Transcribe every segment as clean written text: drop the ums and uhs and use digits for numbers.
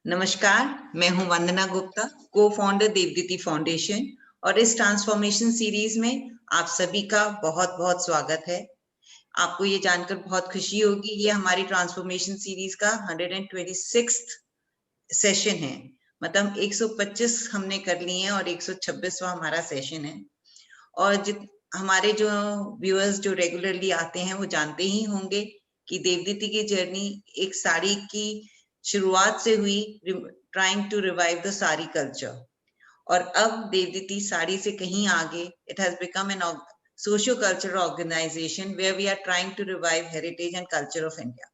नमस्कार, मैं हूं वंदना गुप्ता, को फाउंडर देवदीति फाउंडेशन, और इस ट्रांसफॉर्मेशन सीरीज में आप सभी का बहुत बहुत स्वागत है। आपको ये जानकर बहुत खुशी होगी, ये हमारी ट्रांसफॉर्मेशन सीरीज का 126th सेशन है। मतलब 125 हमने कर लिए हैं और 126वां हमारा सेशन है। और हमारे जो व्यूअर्स जो रेगुलरली आते हैं वो जानते ही होंगे कि देवदीति की जर्नी एक साड़ी की शुरुआत से हुई, trying to revive the sari culture. और अब देवदीति साड़ी से कहीं आगे, it has become an socio cultural organization where we are trying to revive heritage and culture of India.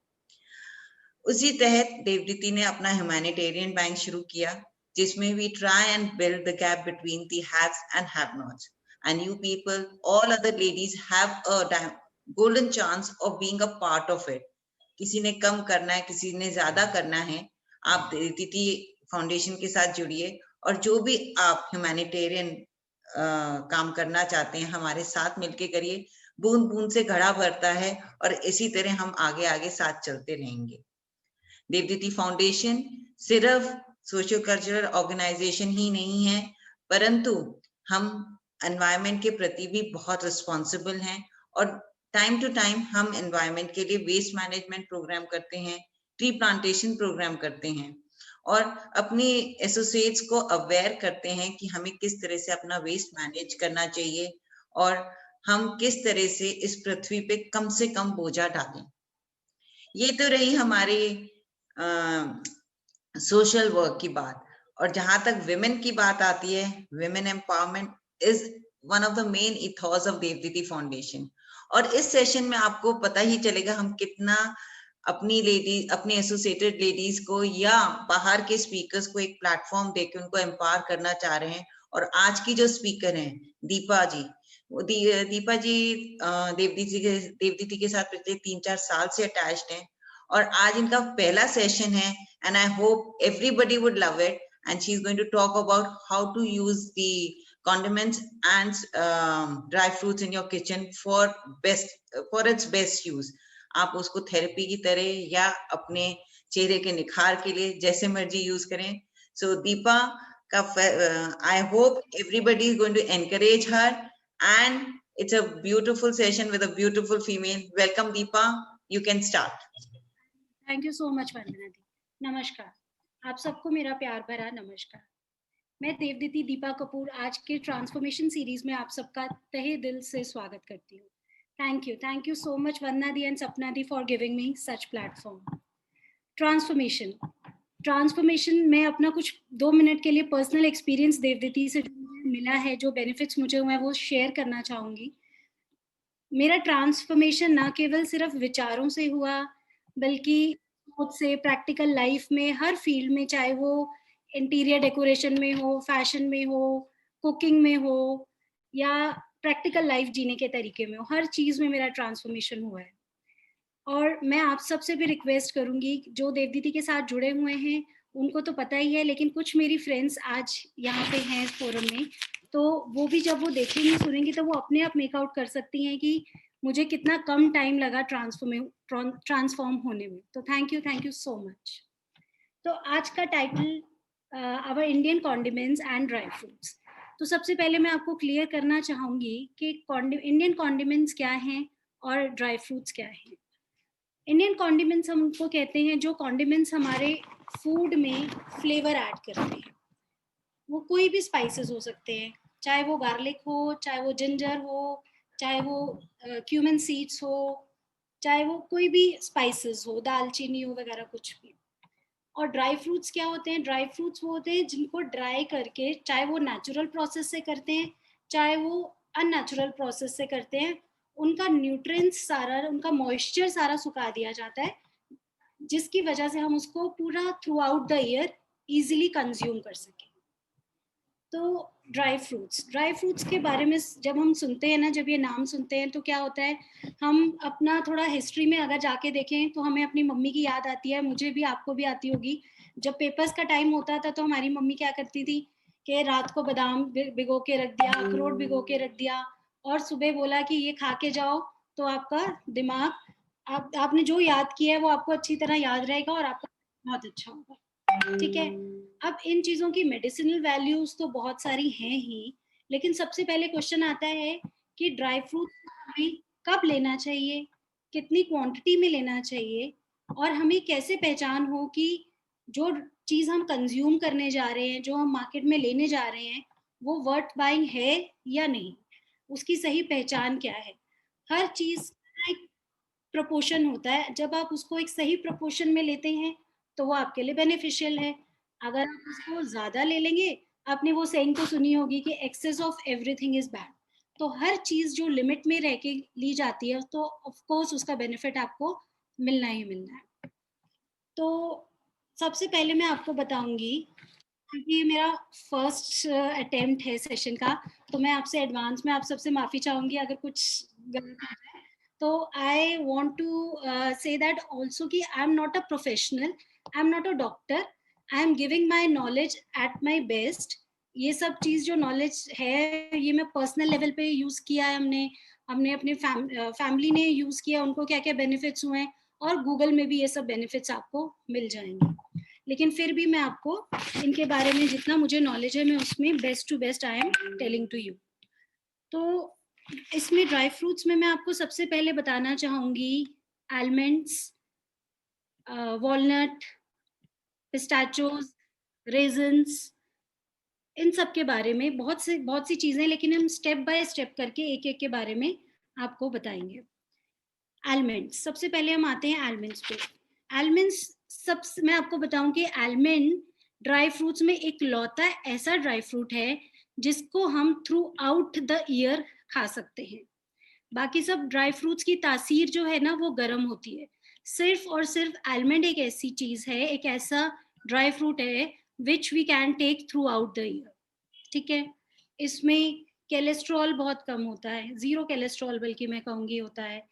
उसी तहत देवदीति ने अपना ह्यूमैनिटेरियन बैंक शुरू किया, जिसमें we try and build the gap between the haves and have nots, and you people, all other ladies have a golden chance of being a part of it. किसी ने कम करना है, किसी ने ज्यादा करना है, आप देवदीति फाउंडेशन के साथ जुड़िए और जो भी आप ह्यूमैनिटेरियन काम करना चाहते हैं हमारे साथ मिलके करिए। बूंद बूंद से घड़ा भरता है और इसी तरह हम आगे आगे साथ चलते रहेंगे। देवदीति फाउंडेशन सिर्फ सोशियो कल्चरल ऑर्गेनाइजेशन ही नहीं है, परंतु हम एनवायरनमेंट के प्रति भी बहुत रिस्पॉन्सिबल हैं और टाइम टू टाइम हम एनवायरनमेंट के लिए वेस्ट मैनेजमेंट प्रोग्राम करते हैं, ट्री प्लांटेशन प्रोग्राम करते हैं और अपनी एसोसिएट्स को अवेयर करते हैं कि हमें किस तरह से अपना वेस्ट मैनेज करना चाहिए और हम किस तरह से इस पृथ्वी पे कम से कम बोझा डालें। ये तो रही हमारे सोशल वर्क की बात। और जहां तक विमेन की बात आती है, women empowerment is one of the main ethos of Devditi foundation. और इस सेशन में आपको पता ही चलेगा हम कितना अपनी अपनी एसोसिएटेड लेडीज को या बाहर के स्पीकर्स को एक प्लेटफॉर्म देकर उनको एम्पावर करना चाह रहे हैं। और आज की जो स्पीकर हैं दीपा जी, दीपा जी देवदीति के साथ पिछले 3-4 साल से अटैच्ड हैं और आज इनका पहला सेशन है and I hope everybody would love it. And she's going to talk about how to use the condiments and dry fruits in your kitchen for its best use. आप उसको थेरेपी की तरह या अपने चेहरे के निखार के लिए जैसे मर्जी यूज करें। So दीपा का I hope everybody is going to encourage her, and it's a beautiful session with a beautiful female. Welcome Deepa, you can start. Thank you so much वंदना दी। नमस्कार, आप सबको मेरा प्यार भरा नमस्कार। मैं देवदीति दीपा कपूर आज के ट्रांसफॉर्मेशन सीरीज में आप सबका तहे दिल से स्वागत करती हूँ। Thank you so much Vandana di and Sapna di for giving me such platform. Transformation मैं अपना कुछ 2 मिनट के लिए पर्सनल एक्सपीरियंस देवदीति से मिला है, जो बेनिफिट्स मुझे हुए वो शेयर करना चाहूँगी। मेरा ट्रांसफॉर्मेशन ना केवल सिर्फ विचारों से हुआ, बल्कि से प्रैक्टिकल लाइफ में हर फील्ड में, चाहे वो इंटीरियर डेकोरेशन में हो, फैशन में हो, कुकिंग में हो या प्रैक्टिकल लाइफ जीने के तरीके में हो, हर चीज़ में मेरा ट्रांसफॉर्मेशन हुआ है। और मैं आप सबसे भी रिक्वेस्ट करूंगी, जो देवदीति के साथ जुड़े हुए हैं उनको तो पता ही है, लेकिन कुछ मेरी फ्रेंड्स आज यहाँ पे हैं इस फोरम में, तो वो भी जब वो देखेंगी सुनेंगी तो वो अपने आप मेकआउट कर सकती हैं कि मुझे कितना कम टाइम लगा ट्रांसफॉर्म होने में। तो थैंक यू सो मच। तो आज का title our Indian condiments and dry fruits. तो सबसे पहले मैं आपको क्लियर करना चाहूंगी कि इंडियन कॉन्डिमेंट्स क्या हैं और ड्राई फ्रूट्स क्या हैं। इंडियन कॉन्डिमेंट्स हम उनको कहते हैं जो कॉन्डिमेंट्स हमारे फूड में फ्लेवर ऐड करते हैं। वो कोई भी स्पाइसेस हो सकते हैं, चाहे वो गार्लिक हो, चाहे वो जिंजर हो, चाहे वो क्यूमिन सीड्स हो, चाहे वो कोई भी स्पाइसेस हो, दालचीनी हो वगैरह कुछ भी। और ड्राई फ्रूट्स क्या होते हैं? ड्राई फ्रूट्स वो होते हैं जिनको ड्राई करके, चाहे वो नेचुरल प्रोसेस से करते हैं चाहे वो अननेचुरल प्रोसेस से करते हैं, उनका न्यूट्रिएंट्स सारा, उनका मॉइस्चर सारा सुखा दिया जाता है, जिसकी वजह से हम उसको पूरा through out the year easily consume कर सकें। तो ड्राई फ्रूट्स के बारे में जब हम सुनते हैं ना, जब ये नाम सुनते हैं तो क्या होता है, हम अपना थोड़ा हिस्ट्री में अगर जाके देखें तो हमें अपनी मम्मी की याद आती है, मुझे भी, आपको भी आती होगी। जब पेपर्स का टाइम होता था तो हमारी मम्मी क्या करती थी कि रात को बादाम भिगो के रख दिया, अखरोट भिगो के रख दिया और सुबह बोला कि ये खा के जाओ, तो आपका दिमाग, आपने जो याद किया है वो आपको अच्छी तरह याद रहेगा और आपका बहुत अच्छा होगा। ठीक है। अब इन चीजों की मेडिसिनल वैल्यूज तो बहुत सारी हैं ही, लेकिन सबसे पहले क्वेश्चन आता है कि ड्राई फ्रूट हमें कब लेना चाहिए, कितनी क्वांटिटी में लेना चाहिए, और हमें कैसे पहचान हो कि जो चीज हम कंज्यूम करने जा रहे हैं, जो हम मार्केट में लेने जा रहे हैं, वो वर्थ बाइंग है या नहीं, उसकी सही पहचान क्या है। हर चीज का एक प्रोपोर्शन होता है, जब आप उसको एक सही प्रोपोर्शन में लेते हैं तो वो आपके लिए बेनिफिशियल है। अगर आप उसको ज्यादा ले लेंगे, आपने वो सेइंग तो सुनी होगी कि excess of everything is bad. तो हर चीज जो लिमिट में रह के ली जाती है तो ऑफ कोर्स उसका बेनिफिट आपको मिलना ही मिलना है। तो सबसे पहले मैं आपको बताऊंगी, क्योंकि ये मेरा फर्स्ट अटेम्प्ट है सेशन का, तो मैं आपसे एडवांस में आप सबसे माफी चाहूंगी अगर कुछ गलत हो जाए। तो I want to say that also कि I am not a professional, I am not a doctor, I am giving my knowledge at my best. ये सब चीज जो नॉलेज है ये मैं पर्सनल लेवल पे यूज किया है, हमने हमने अपने फैमिली ने यूज किया, उनको क्या क्या बेनिफिट्स हुए हैं, और गूगल में भी ये सब बेनिफिट्स आपको मिल जाएंगे। लेकिन फिर भी मैं आपको इनके बारे में जितना मुझे नॉलेज है मैं उसमें best to best I am telling to you. तो इसमें ड्राई फ्रूट्स में मैं आपको सबसे पहले बताना चाहूंगी आलमंड्स, वॉलनट, पिस्ताचोज, रेजन्स, इन सब के बारे में बहुत सी चीजें, लेकिन हम स्टेप बाय स्टेप करके एक एक के बारे में आपको बताएंगे। आलमंड्स, सबसे पहले हम आते हैं आलमंड्स पे। आलमंड्स, सब मैं आपको बताऊं कि आलमंड ड्राई फ्रूट्स में एक लौता ऐसा ड्राई फ्रूट है जिसको हम थ्रू आउट द ईयर खा सकते हैं। बाकी सब ड्राई फ्रूट्स की तासीर जो है ना वो गर्म होती है, सिर्फ और सिर्फ आलमंड एक ऐसी चीज है, एक ऐसा ड्राई फ्रूट है which we can take throughout the year. ठीक है। इसमें कोलेस्ट्रॉल बहुत कम होता है, जीरो कोलेस्ट्रॉल बल्कि मैं कहूंगी होता है।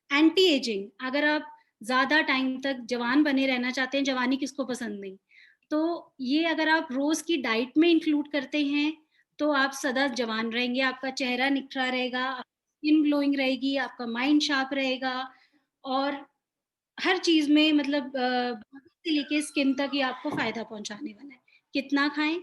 एंटी एजिंग, अगर आप ज्यादा टाइम तक जवान बने रहना चाहते हैं, जवानी किसको पसंद नहीं, तो ये अगर आप रोज की डाइट में इंक्लूड करते हैं तो आप सदा जवान रहेंगे, आपका चेहरा निखरा रहेगा, स्किन ग्लोइंग रहेगी, आपका माइंड शार्प रहेगा, और हर चीज में मतलब बॉडी से लेके स्किन तक ये आपको फायदा पहुंचाने वाला है। कितना खाएं,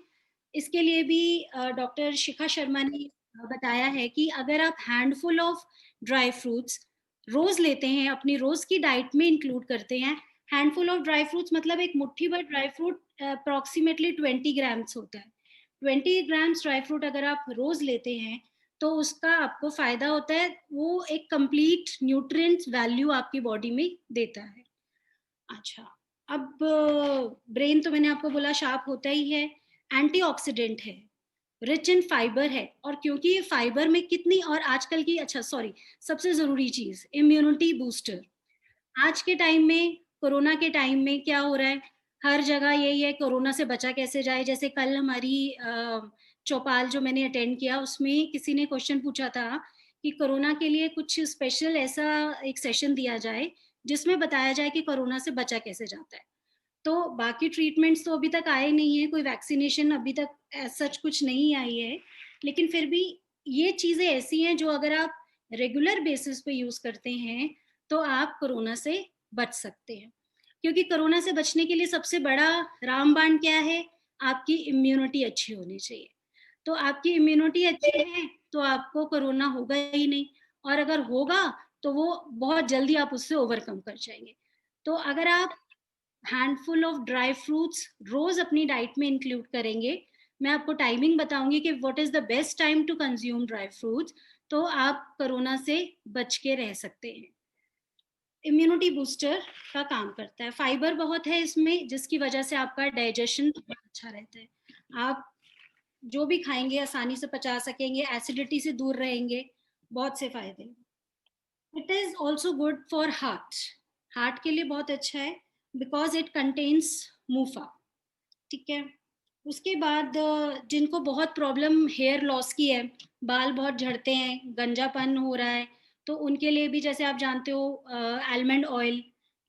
इसके लिए भी डॉक्टर शिखा शर्मा ने बताया है कि अगर आप हैंडफुल ऑफ ड्राई फ्रूट्स रोज लेते हैं, अपनी रोज की डाइट में इंक्लूड करते हैं, हैंडफुल ऑफ ड्राई फ्रूट्स मतलब एक मुट्ठी भर ड्राई फ्रूट अप्रोक्सीमेटली 20 ग्राम्स होता है। 20 ग्राम्स ड्राई फ्रूट अगर आप रोज लेते हैं तो उसका आपको फायदा होता है, वो एक कंप्लीट न्यूट्रिएंट्स वैल्यू आपकी बॉडी में देता है। अच्छा, अब ब्रेन तो मैंने आपको बोला शार्प होता ही है, एंटीऑक्सीडेंट है, रिच इन फाइबर है, और क्योंकि ये फाइबर में कितनी, और आजकल की, अच्छा सॉरी, सबसे जरूरी चीज इम्यूनिटी बूस्टर। आज के टाइम में, कोरोना के टाइम में क्या हो रहा है, हर जगह यही है कोरोना से बचा कैसे जाए। जैसे कल हमारी चौपाल जो मैंने अटेंड किया उसमें किसी ने क्वेश्चन पूछा था कि कोरोना के लिए कुछ स्पेशल ऐसा एक सेशन दिया जाए जिसमें बताया जाए कि कोरोना से बचा कैसे जाता है। तो बाकी ट्रीटमेंट्स तो अभी तक आए नहीं है, कोई वैक्सीनेशन अभी तक सच कुछ नहीं आई है, लेकिन फिर भी ये चीजें ऐसी हैं जो अगर आप रेगुलर बेसिस पे यूज करते हैं तो आप कोरोना से बच सकते हैं। क्योंकि कोरोना से बचने के लिए सबसे बड़ा रामबाण क्या है, आपकी इम्यूनिटी अच्छी होनी चाहिए। तो आपकी इम्यूनिटी अच्छी है तो आपको कोरोना होगा ही नहीं, और अगर होगा तो वो बहुत जल्दी आप उससे ओवरकम कर जाएंगे। तो अगर आप हैंडफुल ऑफ ड्राई फ्रूट्स रोज अपनी डाइट में इंक्लूड करेंगे, मैं आपको टाइमिंग बताऊंगी कि what is the best time to consume dry fruits, तो आप कोरोना से बच के रह सकते हैं। इम्यूनिटी बूस्टर का काम करता है, फाइबर बहुत है इसमें जिसकी वजह से आपका डाइजेशन अच्छा रहता है, आप जो भी खाएंगे आसानी से पचा सकेंगे, एसिडिटी से दूर रहेंगे, बहुत से फायदे। It is also good for heart, heart के लिए बहुत अच्छा है बिकॉज इट कंटेन्स मूफा। ठीक है। उसके बाद जिनको बहुत प्रॉब्लम हेयर लॉस की है, बाल बहुत झड़ते हैं, गंजापन हो रहा है, तो उनके लिए भी जैसे आप जानते हो आलमंड ऑयल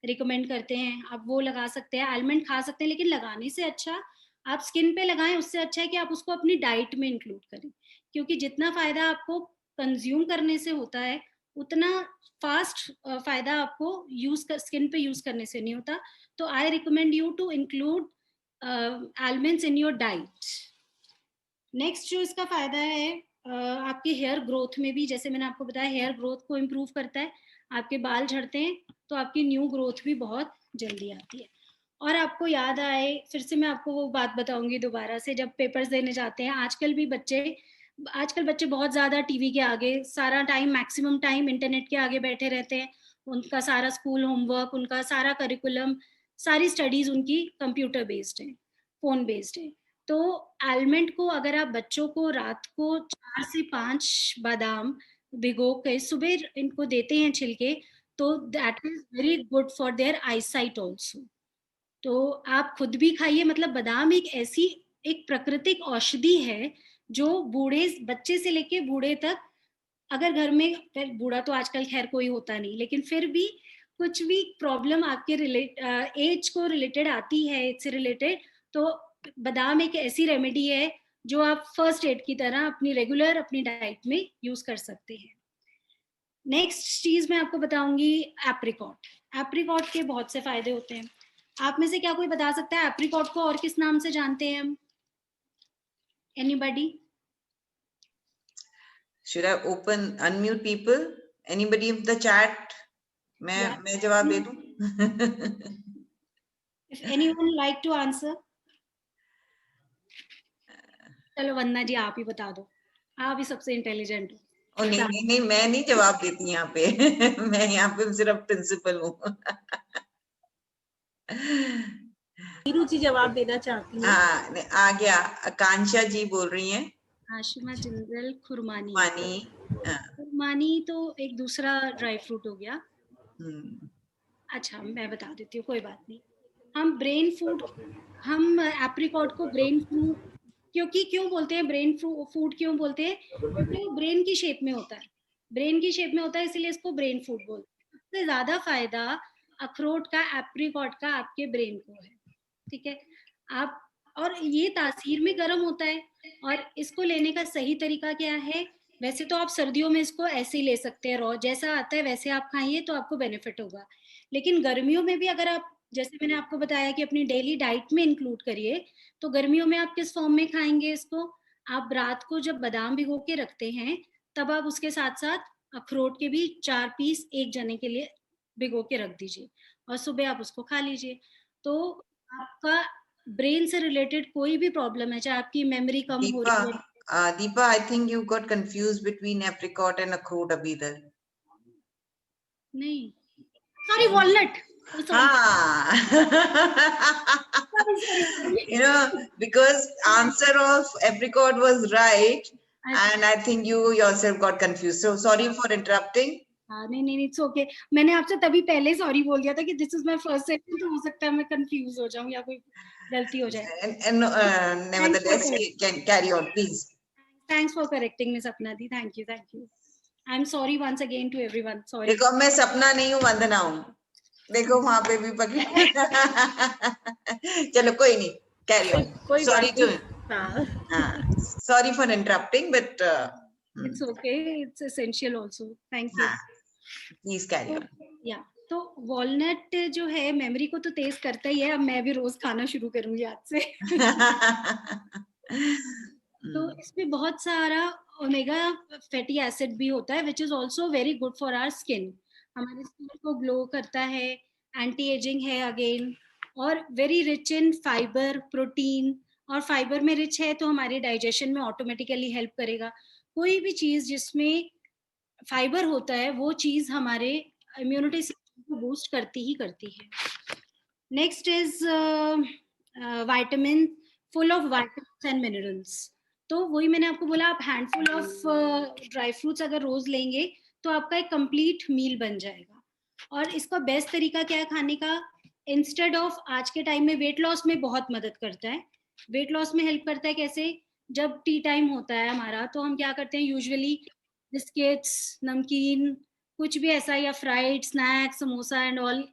रिकमेंड करते हैं, आप वो लगा सकते हैं। आलमंड खा सकते हैं लेकिन लगाने से अच्छा आप स्किन पे लगाएं, उससे अच्छा है कि आप उसको अपनी डाइट में इंक्लूड करें, क्योंकि जितना फायदा आपको कंज्यूम करने से होता है उतना फास्ट फायदा आपको यूज कर स्किन पे यूज करने से नहीं होता। तो I recommend you to include almonds in your diet. Next जो इसका फायदा है आपके हेयर ग्रोथ में भी, जैसे मैंने आपको बताया हेयर ग्रोथ को इम्प्रूव करता है, आपके बाल झड़ते हैं तो आपकी न्यू ग्रोथ भी बहुत जल्दी आती है। और आपको याद आए, फिर से मैं आपको वो बात बताऊंगी दोबारा से, जब पेपर्स देने जाते हैं आजकल बच्चे बहुत ज़्यादा टीवी के आगे, सारा टाइम, मैक्सिमम टाइम इंटरनेट के आगे बैठे रहते हैं। उनका सारा स्कूल होमवर्क, उनका सारा करिकुलम, सारी स्टडीज उनकी कंप्यूटर बेस्ड है, फोन बेस्ड है। तो आलमंड को अगर आप बच्चों को रात को 4 से 5 बादाम भिगो के सुबह इनको देते हैं छिलके, तो that is very good for their eyesight also. तो आप खुद भी खाइए, मतलब बादाम एक प्राकृतिक औषधि है जो बच्चे से लेके बूढ़े तक, अगर घर में, बूढ़ा तो आजकल खैर कोई होता नहीं, लेकिन फिर भी कुछ भी प्रॉब्लम आपके एज को रिलेटेड आती है, एज से रिलेटेड, तो बादाम एक ऐसी रेमेडी है जो आप फर्स्ट एड की तरह अपनी रेगुलर अपनी डाइट में यूज कर सकते हैं। नेक्स्ट चीज मैं आपको बताऊंगी एप्रिकॉट। एप्रिकॉट के बहुत से फायदे होते हैं। आप में से क्या कोई बता सकता है एप्रिकॉट को और किस नाम से जानते हैं हम? Anybody? Should I unmute people? Anybody in the chat? मैं जवाब दे दूं? If anyone like to answer? चलो वंदना जी आप ही बता दो, आप ही सबसे इंटेलिजेंट हो। नहीं, मैं नहीं जवाब देती यहाँ पे। मैं यहाँ पे सिर्फ प्रिंसिपल हूँ। नीरू जी जवाब देना चाहती हैं। हाँ, आ गया। आकांक्षा जी बोल रही हैं। आशिमा जिंदल खुरमानी। खुरमानी तो एक दूसरा ड्राई फ्रूट हो गया। अच्छा मैं बता देती हूँ, कोई बात नहीं। हम एप्रिकॉट को ब्रेन फ्रूट, क्योंकि क्यों बोलते हैं ब्रेन फूड, क्यों बोलते हैं? क्योंकि वो ब्रेन की शेप में होता है, इसीलिए इसको ब्रेन फूड बोलते हैं। सबसे ज्यादा फायदा अखरोट का, एप्रिकॉट का आपके ब्रेन को है, ठीक है। आप, और ये तासीर में गर्म होता है, और इसको लेने का सही तरीका क्या है? वैसे तो आप सर्दियों में इसको ऐसे ही ले सकते हैं, रॉ जैसा आता है वैसे आप खाइए तो आपको बेनिफिट होगा। लेकिन गर्मियों में भी अगर आप, जैसे मैंने आपको बताया कि अपनी डेली डाइट में इंक्लूड करिए, तो गर्मियों में आप किस फॉर्म में खाएंगे इसको? आप रात को जब बादाम भिगो के रखते हैं, तब आप उसके साथ साथ अखरोट के भी 4 पीस एक जने के लिए भिगो के रख दीजिए, और सुबह आप उसको खा लीजिए। तो आपका ब्रेन से रिलेटेड कोई भी प्रॉब्लम है, चाहे आपकी मेमोरी कम हो रही है। Deepa, I think you got confused between apricot and अखरोट अभी इधर। नहीं, sorry, walnut. You know, because answer of apricot was right, and I think you yourself got confused. So sorry for interrupting. नहीं, it's okay. मैंने आपसे तभी पहले sorry बोल दिया था कि this is my first session, तो हो सकता है मैं कंफ्यूज हो जाऊं या कोई गलती हो जाए। And nevertheless, can carry on, please. Thanks for correcting me, Sapna di. Thank you. I'm sorry once again to everyone. Sorry. देखो मैं सपना नहीं हूँ, वंदना हूँ। देखो वहां पे भी पकड़। चलो कोई नहीं, carry on. Sorry for interrupting, but it's okay. It's essential also. Thank you. Please carry on. Yeah. तो वॉलनट जो है मेमोरी को तो तेज करता ही है। अब मैं भी रोज खाना शुरू करूंगी आज से। तो इसमें बहुत सारा ओमेगा फैटी एसिड भी होता है, which is also very good for our skin. हमारे स्किन को ग्लो करता है, एंटी एजिंग है अगेन, और very rich in fibre, protein, और फाइबर में रिच है तो हमारे डाइजेशन में ऑटोमेटिकली हेल्प करेगा। कोई भी चीज जिसमें फाइबर होता है वो चीज हमारे इम्यूनिटी सिस्टम को बूस्ट करती ही करती है। Next is vitamin, full of vitamins and minerals. तो वही मैंने आपको बोला, आप हैंडफुल ऑफ ड्राई फ्रूट्स अगर रोज लेंगे तो आपका एक कंप्लीट मील बन जाएगा। और इसका बेस्ट तरीका क्या है खाने का? इंस्टेड ऑफ, आज के टाइम में वेट लॉस में बहुत मदद करता है। वेट लॉस में हेल्प करता है कैसे? जब टी टाइम होता है हमारा, तो हम क्या करते हैं यूजुअली, बिस्किट्स, नमकीन, कुछ भी ऐसा, या fried snacks, samosa and all,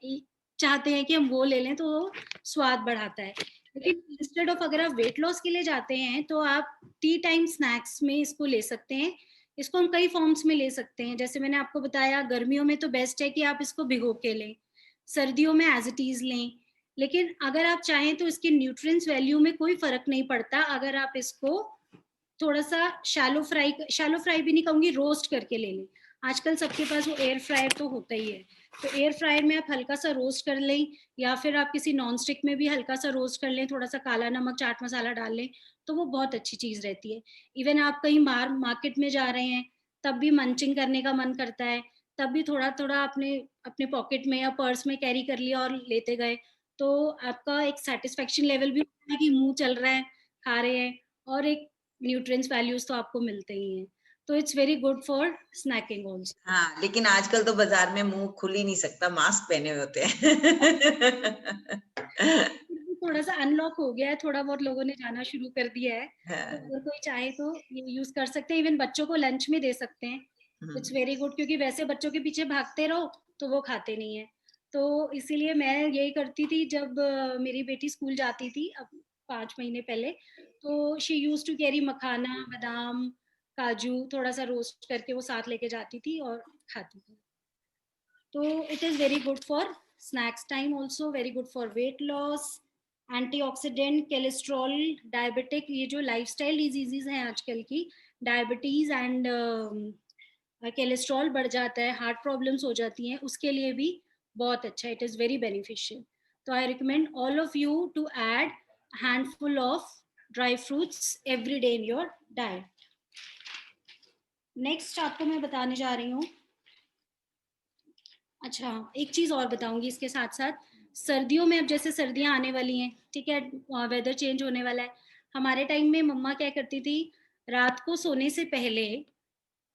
चाहते हैं कि हम वो ले लें तो स्वाद बढ़ाता है। लेकिन इंस्टेड ऑफ, अगर आप वेट लॉस के लिए जाते हैं तो आप टी टाइम स्नैक्स में इसको ले सकते हैं। इसको हम कई फॉर्म्स में ले सकते हैं, जैसे मैंने आपको बताया गर्मियों में तो बेस्ट है कि आप इसको भिगो के लें, सर्दियों में एज इट इज लें, लेकिन अगर आप चाहें तो इसके न्यूट्रिएंट्स वैल्यू में कोई फर्क नहीं पड़ता अगर आप इसको थोड़ा सा शैलो फ्राई भी नहीं कहूंगी, रोस्ट करके ले लें। आजकल सबके पास वो एयर फ्रायर तो होता ही है, तो एयर फ्रायर में आप हल्का सा रोस्ट कर लें, या फिर आप किसी नॉन स्टिक में भी हल्का सा रोस्ट कर लें, थोड़ा सा काला नमक चाट मसाला डाल लें, तो वो बहुत अच्छी चीज रहती है। इवन आप कहीं बाहर मार्केट में जा रहे हैं तब भी मंचिंग करने का मन करता है, तब भी थोड़ा थोड़ा अपने अपने पॉकेट में या पर्स में कैरी कर लिया और लेते गए, तो आपका एक सेटिस्फेक्शन लेवल भी होता है कि मुंह चल रहा है, खा रहे हैं, और एक न्यूट्रिएंट्स वैल्यूज तो आपको मिलते ही हैं। तो it's very good for snacking also. हाँ, लेकिन आजकल तो बाजार में मुंह खुल ही नहीं सकता, मास्क पहने हुए होते हैं। थोड़ा सा अनलॉक हो गया है, थोड़ा बहुत लोगों ने जाना शुरू कर दिया है, तो हाँ, अगर कोई चाहे तो ये यूज कर सकते हैं। इवन बच्चों को लंच में दे सकते हैं, इट्स वेरी गुड, क्योंकि वैसे बच्चों के पीछे भागते रहो तो वो खाते नहीं है। तो इसीलिए मैं यही करती थी जब मेरी बेटी स्कूल जाती थी, अब 5 महीने पहले, तो शी यूज टू कैरी मखाना, बादाम, काजू, थोड़ा सा रोस्ट करके वो साथ लेके जाती थी और खाती थी। तो it is very good for snacks time, also very good for weight loss, antioxidant, cholesterol, diabetic, ये जो लाइफस्टाइल डिजीजेज हैं आजकल की, डायबिटीज एंड कोलेस्ट्रॉल बढ़ जाता है, हार्ट प्रॉब्लम्स हो जाती हैं, उसके लिए भी बहुत अच्छा, इट इज वेरी बेनिफिशियल। तो I recommend all of you to add handful of dry fruits every day in your diet. Next आपको मैं बताने जा रही हूँ, अच्छा एक चीज और बताऊंगी इसके साथ साथ, सर्दियों में अब जैसे सर्दियां आने वाली हैं, ठीक है, वेदर चेंज होने वाला है, हमारे टाइम में मम्मा क्या करती थी, रात को सोने से पहले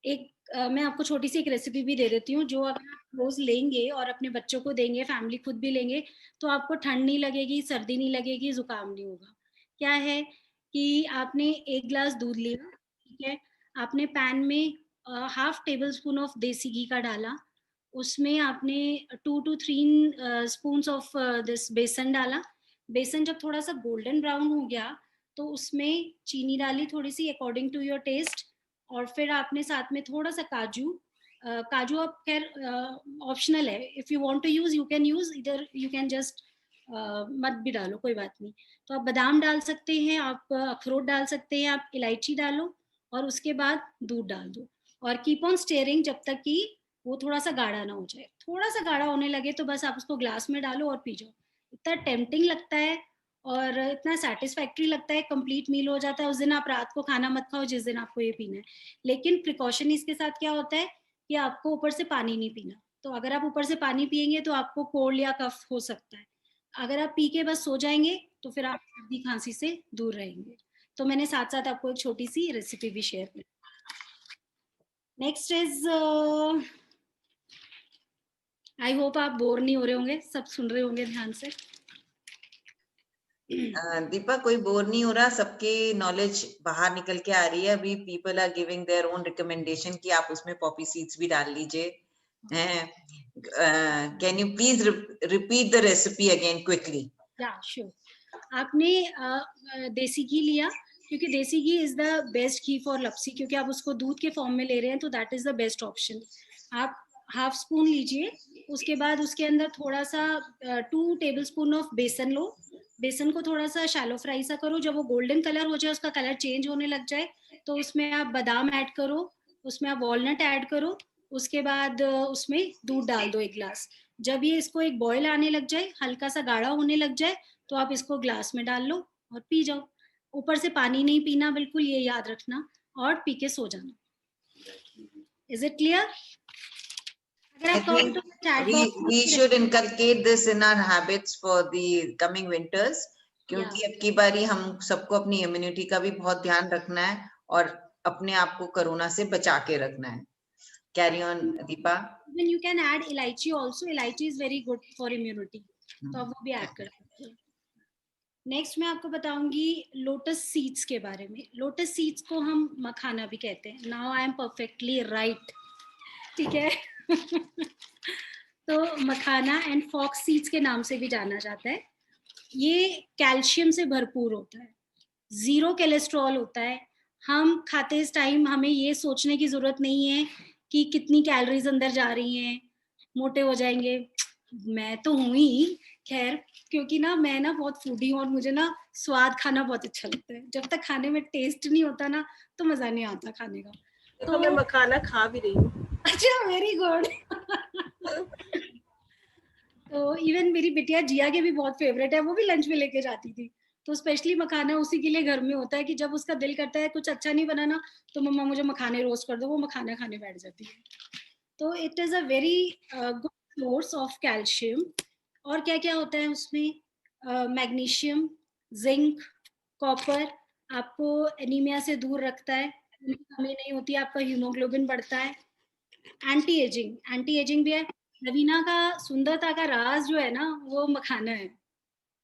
एक मैं आपको छोटी सी एक रेसिपी भी दे देती हूँ, जो अगर आप रोज लेंगे और अपने बच्चों को देंगे, फैमिली खुद भी लेंगे, तो आपको ठंड नहीं लगेगी, सर्दी नहीं लगेगी, जुकाम नहीं होगा। क्या है कि आपने 1 गिलास दूध लिया, ठीक है, आपने पैन में 1/2 टेबल स्पून ऑफ देसी घी का डाला, उसमें आपने 2 to 3 स्पून्स ऑफ दिस बेसन डाला। बेसन जब थोड़ा सा गोल्डन ब्राउन हो गया तो उसमें चीनी डाली थोड़ी सी अकॉर्डिंग टू योर टेस्ट, और फिर आपने साथ में थोड़ा सा काजू, काजू आप खैर ऑप्शनल है, if you want to use you can use, इधर यू कैन जस्ट मत भी डालो, कोई बात नहीं। तो आप बादाम डाल सकते हैं, आप अखरोट डाल सकते हैं, आप इलायची डालो, और उसके बाद दूध डाल दो, और कीप ऑन स्टेयरिंग जब तक कि वो थोड़ा सा गाढ़ा ना हो जाए। थोड़ा सा गाढ़ा होने लगे तो बस आप उसको ग्लास में डालो और पी जाओ। इतना टेम्पटिंग लगता है और इतना सेटिस्फैक्ट्री लगता है, कंप्लीट मील हो जाता है। उस दिन आप रात को खाना मत खाओ जिस दिन आपको ये पीना है, लेकिन प्रिकॉशन इसके साथ क्या होता है कि आपको ऊपर से पानी नहीं पीना। तो अगर आप ऊपर से पानी पियेंगे तो आपको कोल्ड या कफ हो सकता है। अगर आप पी के बस सो जाएंगे तो फिर आप सर्दी खांसी से दूर रहेंगे। तो मैंने साथ साथ आपको एक छोटी सी रेसिपी भी शेयर की। नेक्स्ट इज, आई होप आप बोर नहीं हो रहे होंगे, सब सुन रहे होंगे ध्यान से। दीपा, कोई बोर नहीं हो रहा, सबके नॉलेज बाहर निकल के आ रही है। अभी people are giving their own recommendation कि आप उसमें पॉपी सीड्स भी डाल लीजिए। Can you please repeat the recipe again quickly? Yeah sure. आपने देसी घी लिया, क्योंकि desi ghee is the best ghee for lapsi, क्योंकि आप उसको दूध के फॉर्म में ले रहे हैं, तो that is the best option. आप 1/2 स्पून लीजिए, उसके बाद उसके अंदर थोड़ा सा 2 टेबलस्पून ऑफ बेसन लो। बेसन को थोड़ा सा शैलो फ्राई सा करो, जब वो गोल्डन कलर हो जाए, उसका कलर चेंज होने लग जाए, तो उसमें आप बादाम ऐड करो, उसमें आप वॉलनट ऐड करो, उसके बाद उसमें दूध डाल दो 1 गिलास। जब ये इसको एक बॉयल आने लग जाए, हल्का सा गाढ़ा होने लग जाए, तो आप इसको ग्लास में डाल लो और पी जाओ। ऊपर से पानी नहीं पीना, बिल्कुल ये याद रखना, और पी के सो जाना। Is it clear? अगर आप कहो तो चैट बॉक्स में we should inculcate this in our habits for the coming winters, क्योंकि अब की बारी हम सबको अपनी इम्यूनिटी का भी बहुत ध्यान रखना है और अपने आप को कोरोना से बचा के रखना है। Carry on Deepa. Then you can add इलायची also, इलायची is very good for immunity, तो आप वो भी ऐड कर सकते हैं। नेक्स्ट मैं आपको बताऊंगी लोटस सीड्स के बारे में। लोटस सीड्स को हम मखाना भी कहते हैं। Now I am perfectly right, ठीक है। तो मखाना एंड फॉक्स सीड्स के नाम से भी जाना जाता है। ये कैल्शियम से भरपूर होता है, 0 कोलेस्ट्रॉल होता है। हम खाते इस टाइम हमें ये सोचने की जरूरत नहीं है कि कितनी कैलोरीज अंदर जा रही हैं, मोटे हो जाएंगे। मैं तो हूँ ही, खैर, क्योंकि ना मैं ना बहुत फूडी हूँ और मुझे ना स्वाद खाना बहुत अच्छा लगता है। जब तक खाने में टेस्ट नहीं होता ना तो मजा नहीं आता खाने का। देखो मैं मखाना खा भी रही हूँ। अच्छा, वेरी गुड। तो इवन मेरी बिटिया जिया के भी बहुत फेवरेट है, वो भी लंच में लेके जाती थी। तो स्पेशली मखाना उसी के लिए घर में होता है कि जब उसका दिल करता है कुछ अच्छा नहीं बना ना, तो मम्मा मुझे मखाने रोस्ट कर दो, वो मखाना खाने बैठ जाती है। तो it is a very good source of calcium. और क्या क्या होता है उसमें? मैग्नीशियम, जिंक, कॉपर, आपको एनीमिया से दूर रखता है, कमी नहीं होती, आपका हीमोग्लोबिन बढ़ता है। एंटी एजिंग, एंटी एजिंग भी है। रवीना का सुंदरता का राज जो है ना वो मखाना है,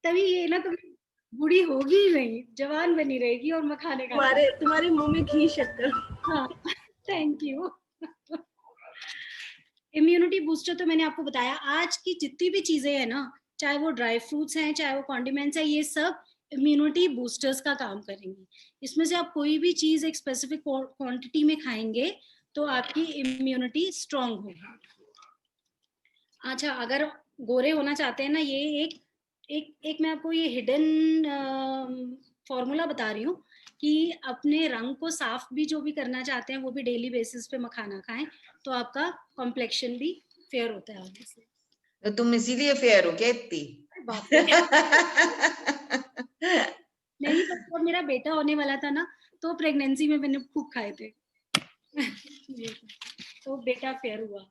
तभी ये ना कभी बूढ़ी होगी ही नहीं, जवान बनी रहेगी और मखाने खाती। तुम्हारे मुंह में घी शक्कर। हाँ, थैंक यू। इम्यूनिटी बूस्टर तो मैंने आपको बताया। आज की जितनी भी चीजें हैं ना, चाहे वो ड्राई फ्रूट्स हैं, चाहे वो कॉन्डिमेंट्स हैं, ये सब इम्यूनिटी बूस्टर्स का काम करेंगी। इसमें से आप कोई भी चीज एक स्पेसिफिक क्वांटिटी में खाएंगे तो आपकी इम्यूनिटी स्ट्रांग होगी। अच्छा, अगर गोरे होना चाहते हैं ना, ये एक मैं आपको ये हिडन फॉर्मूला बता रही हूँ कि अपने रंग को साफ भी जो भी करना चाहते हैं वो भी डेली बेसिस पे मखाना खाएं, तो आपका कॉम्प्लेक्शन भी फेयर होता है आगे से। तो तुम इसीलिए फेयर हो क्या इतनी? बाप रे। नहीं, तो जब मेरा बेटा होने वाला था ना तो प्रेगनेंसी में मैंने खूब खाए थे। तो बेटा फेयर हुआ।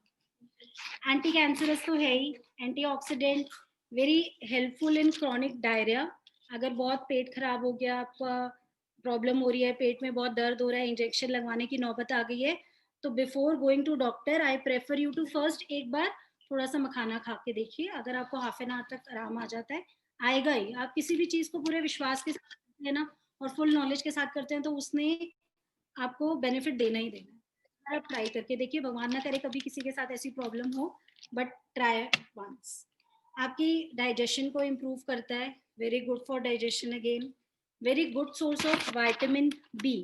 एंटी कैंसरस तो है ही, antioxidant, very helpful in chronic diarrhoea. अगर बहुत पेट खराब हो गया, आपका प्रॉब्लम हो रही है, पेट में बहुत दर्द हो रहा है, इंजेक्शन लगवाने की नौबत आ गई है, तो before going to doctor I prefer you to first एक बार थोड़ा सा मखाना खा के देखिए। अगर आपको हाफ एन आवर तक आराम आ जाता है, आएगा ही। आप किसी भी चीज को पूरे विश्वास के साथ करते हैं ना और फुल नॉलेज के साथ करते हैं तो उसने आपको बेनिफिट देना ही देना है। आप ट्राई करके देखिए, भगवान ना करे कभी किसी के साथ ऐसी प्रॉब्लम हो, बट ट्राई वंस। आपकी डाइजेशन को इम्प्रूव करता है, very good for digestion again. Very good source of vitamin B.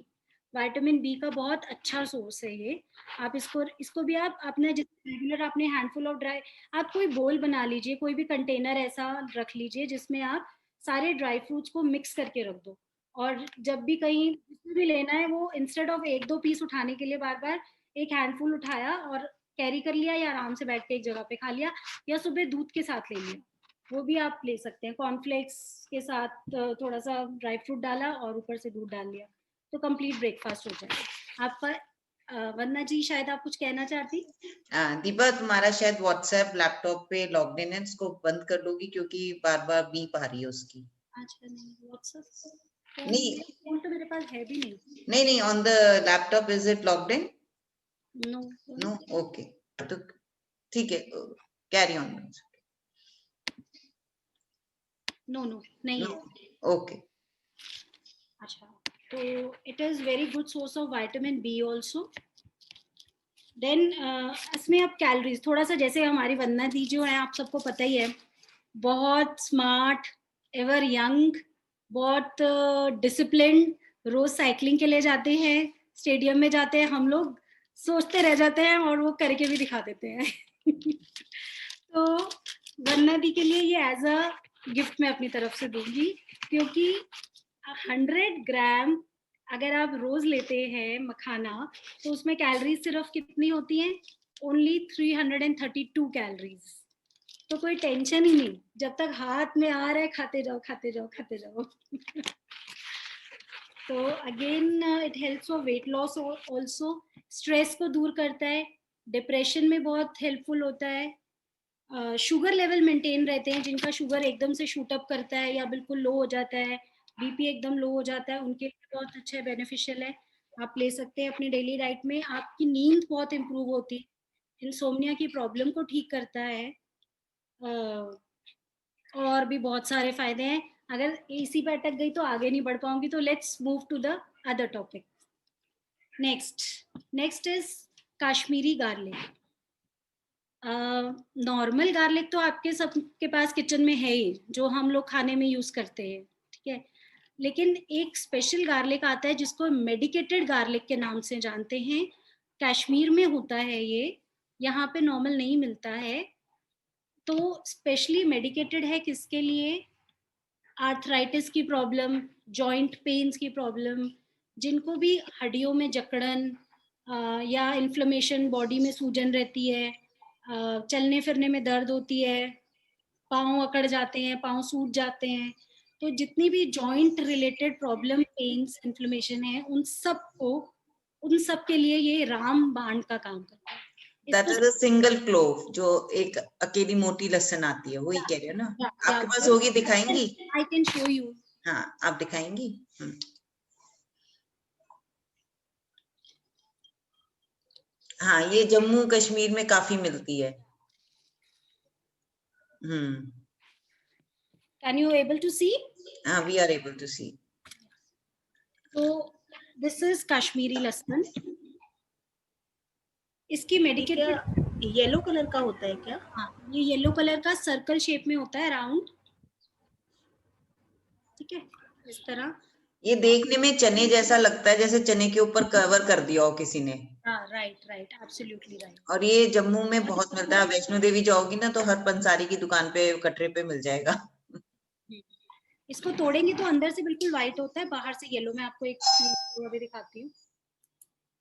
Vitamin B का बहुत अच्छा सोर्स है ये। आप इसको भी आप अपना रेगुलर अपने हैंडफुल ऑफ ड्राई, आप कोई बोल बना लीजिए, कोई भी कंटेनर ऐसा रख लीजिए जिसमें आप सारे ड्राई फ्रूट्स को मिक्स करके रख दो। और जब भी कहीं भी लेना है, वो इंस्टेड ऑफ एक दो पीस उठाने के लिए बार बार एक हैंडफुल उठाया और कैरी कर लिया, या आराम से बैठ के एक जगह पे खा लिया, या सुबह दूध के साथ ले लिया, वो भी आप ले सकते हैं। कॉर्नफ्लेक्स के साथ थोड़ा सा ड्राई फ्रूट डाला और ऊपर से दूध डाल लिया, तो कंप्लीट ब्रेकफास्ट हो जाएगा आपका। वंदना जी, शायद आप कुछ कहना चाहती? दीपा, तुम्हारा शायद व्हाट्सएप लैपटॉप पे लॉग्ड इन है, इसको बंद कर दोगी क्योंकि बार बार बीप आ रही है उसकी। अच्छा, नहीं व्हाट्सएप नहीं फोन तो मेरे पास है भी नहीं। नहीं नहीं, on the laptop is it logged in? No no, okay, तो ठीक है, कैरी ऑन। नो नो, नहीं है। ओके। अच्छा, तो it is very good source of vitamin B also. Then इसमें अब कैलोरीज थोड़ा सा, जैसे हमारी वंदना दी जो है, आप सबको पता ही है, बहुत स्मार्ट, एवर यंग, बहुत डिसिप्लिन, रोज साइकिलिंग के लिए जाते हैं, स्टेडियम में जाते हैं, हम लोग सोचते रह जाते हैं और वो करके भी दिखा देते हैं। तो वंदना दी के लिए ये एज अ गिफ्ट मैं अपनी तरफ से दूंगी, क्योंकि 100 ग्राम अगर आप रोज लेते हैं मखाना, तो उसमें कैलोरीज सिर्फ कितनी होती हैं? Only 332 calories. तो कोई टेंशन ही नहीं, जब तक हाथ में आ रहा है खाते जाओ खाते जाओ खाते जाओ। तो again it helps for weight loss also, stress को दूर करता है, डिप्रेशन में बहुत हेल्पफुल होता है, शुगर लेवल मेंटेन रहते हैं, जिनका शुगर एकदम से शूट अप करता है या बिल्कुल लो हो जाता है, बीपी एकदम लो हो जाता है, उनके लिए बहुत अच्छा है, बेनिफिशियल है, आप ले सकते हैं अपनी डेली डाइट में। आपकी नींद बहुत इंप्रूव होती है, इंसोम्निया की प्रॉब्लम को ठीक करता है, और भी बहुत सारे फायदे हैं। अगर इसी पे अटक गई तो आगे नहीं बढ़ पाऊंगी, तो let's move to the other topic. Next is Kashmiri garlic. Normal garlic तो आपके सबके पास किचन में है ही, जो हम लोग खाने में यूज करते हैं, ठीक है। लेकिन एक स्पेशल गार्लिक आता है जिसको मेडिकेटेड गार्लिक के नाम से जानते हैं, कश्मीर में होता है ये, यहाँ पे नॉर्मल नहीं मिलता है। तो स्पेशली मेडिकेटेड है किसके लिए? आर्थराइटिस की प्रॉब्लम, जॉइंट पेन्स की प्रॉब्लम, जिनको भी हड्डियों में जकड़न या इन्फ्लेमेशन, बॉडी में सूजन रहती है, चलने फिरने में दर्द होती है, पाँव अकड़ जाते हैं, पाँव सूज जाते हैं, तो जितनी भी joint related problem, pains, inflammation है, उन सब के लिए ये रामबाण का काम करता है। That is a single clove, जो एक अकेली मोटी लहसुन आती है, वही कह रहे हो ना? आपके पास होगी, दिखाएंगी? I can show you. हाँ, आप दिखाएंगी? हाँ, ये जम्मू कश्मीर में काफी मिलती है। कैन यू एबल टू सी? हाँ, वी आर एबल टू सी। तो दिस इज कश्मीरी लहसुन। इसकी मेडिकेटेड येलो कलर का होता है क्या? हाँ, ये येलो कलर का सर्कल शेप में होता है, राउंड, ठीक है, इस तरह। ये देखने में चने जैसा लगता है, जैसे चने के ऊपर कवर कर दिया हो किसी ने। हाँ, राइट, एब्सोल्युटली राइट। और ये जम्मू में बहुत मिलता है। वैष्णो देवी जाओगी ना, तो हर पंसारी की दुकान पे, कटरे पे मिल जाएगा। इसको तोड़ेंगे तो अंदर से बिल्कुल व्हाइट होता है, बाहर से येलो। मैं आपको एक पील अभी दिखाती हूँ,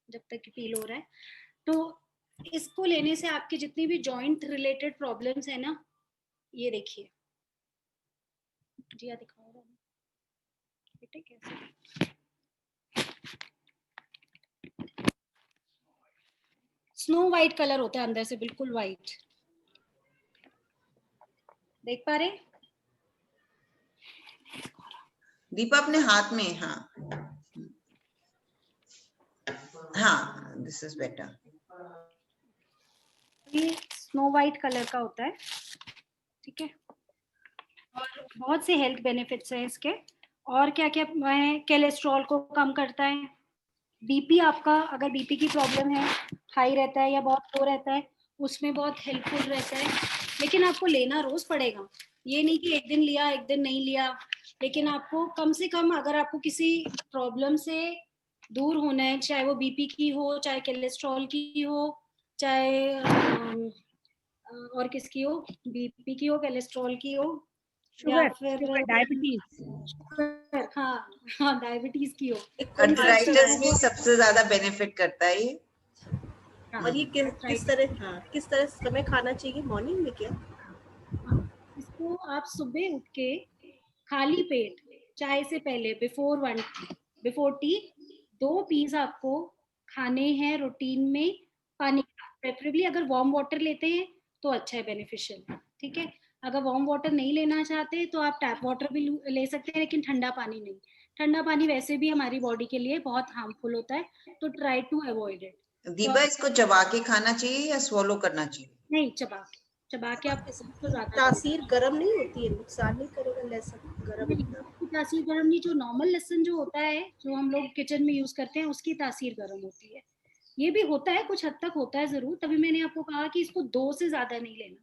जब तक कि पील हो रहा है। तो इसको लेने से आपकी जितनी भी जॉइंट रिलेटेड प्रॉब्लम्स है ना, ये देखिए, जिया दिखाओ बेटे कैसे। स्नो व्हाइट कलर होता है अंदर से, बिल्कुल व्हाइट, देख पा रहे? दीपा अपने हाथ में, हाँ हाँ, दिस इज बेटर। ये स्नो व्हाइट कलर का होता है, ठीक है। और बहुत से हेल्थ बेनिफिट्स हैं इसके। और क्या क्या है? कोलेस्ट्रॉल को कम करता है। बीपी, आपका अगर बीपी की प्रॉब्लम है, हाई रहता है या बहुत लो रहता है, उसमें बहुत हेल्पफुल रहता है। लेकिन आपको लेना रोज पड़ेगा, ये नहीं कि एक दिन लिया एक दिन नहीं लिया। लेकिन आपको कम से कम, अगर आपको किसी प्रॉब्लम से दूर होना है, चाहे वो बीपी की हो, चाहे कोलेस्ट्रॉल की हो, चाहे और किसकी हो, बीपी की हो, कोलेस्ट्रॉल की हो, या फिर डायबिटीज, हाँ डायबिटीज की हो, आर्थराइटिस में सबसे ज्यादा बेनिफिट करता है ये। और ये किस तरह समय खाना चाहिए? मॉर्निंग में क्या? इसको आप सुबह उठ के खाली पेट, चाय से पहले, बिफोर टी 2 पीस आपको खाने हैं रूटीन में, पानी का। प्रेफरेबली अगर वार्म वाटर लेते हैं तो अच्छा है, बेनिफिशियल, ठीक है। अगर वार्म वाटर नहीं लेना चाहते तो आप टैप वाटर भी ले सकते हैं, लेकिन ठंडा पानी नहीं। ठंडा पानी वैसे भी हमारी बॉडी के लिए बहुत हार्मफुल होता है, तो try to avoid it. Deepa, इसको चबा के खाना चाहिए या स्वॉलो करना चाहिए? नहीं, चबा के आप तो ज्यादा तासीर गर्म नहीं होती है? नुकसान नहीं करेगा लहसुन गर्म इतना? तासीर गर्म नहीं, जो नॉर्मल लहसुन जो होता है, जो हम लोग किचन में यूज करते हैं, उसकी तासीर गर्म होती है। ये भी होता है, कुछ हद तक होता है जरूर। तभी मैंने आपको कहा कि इसको 2 से ज्यादा नहीं लेना।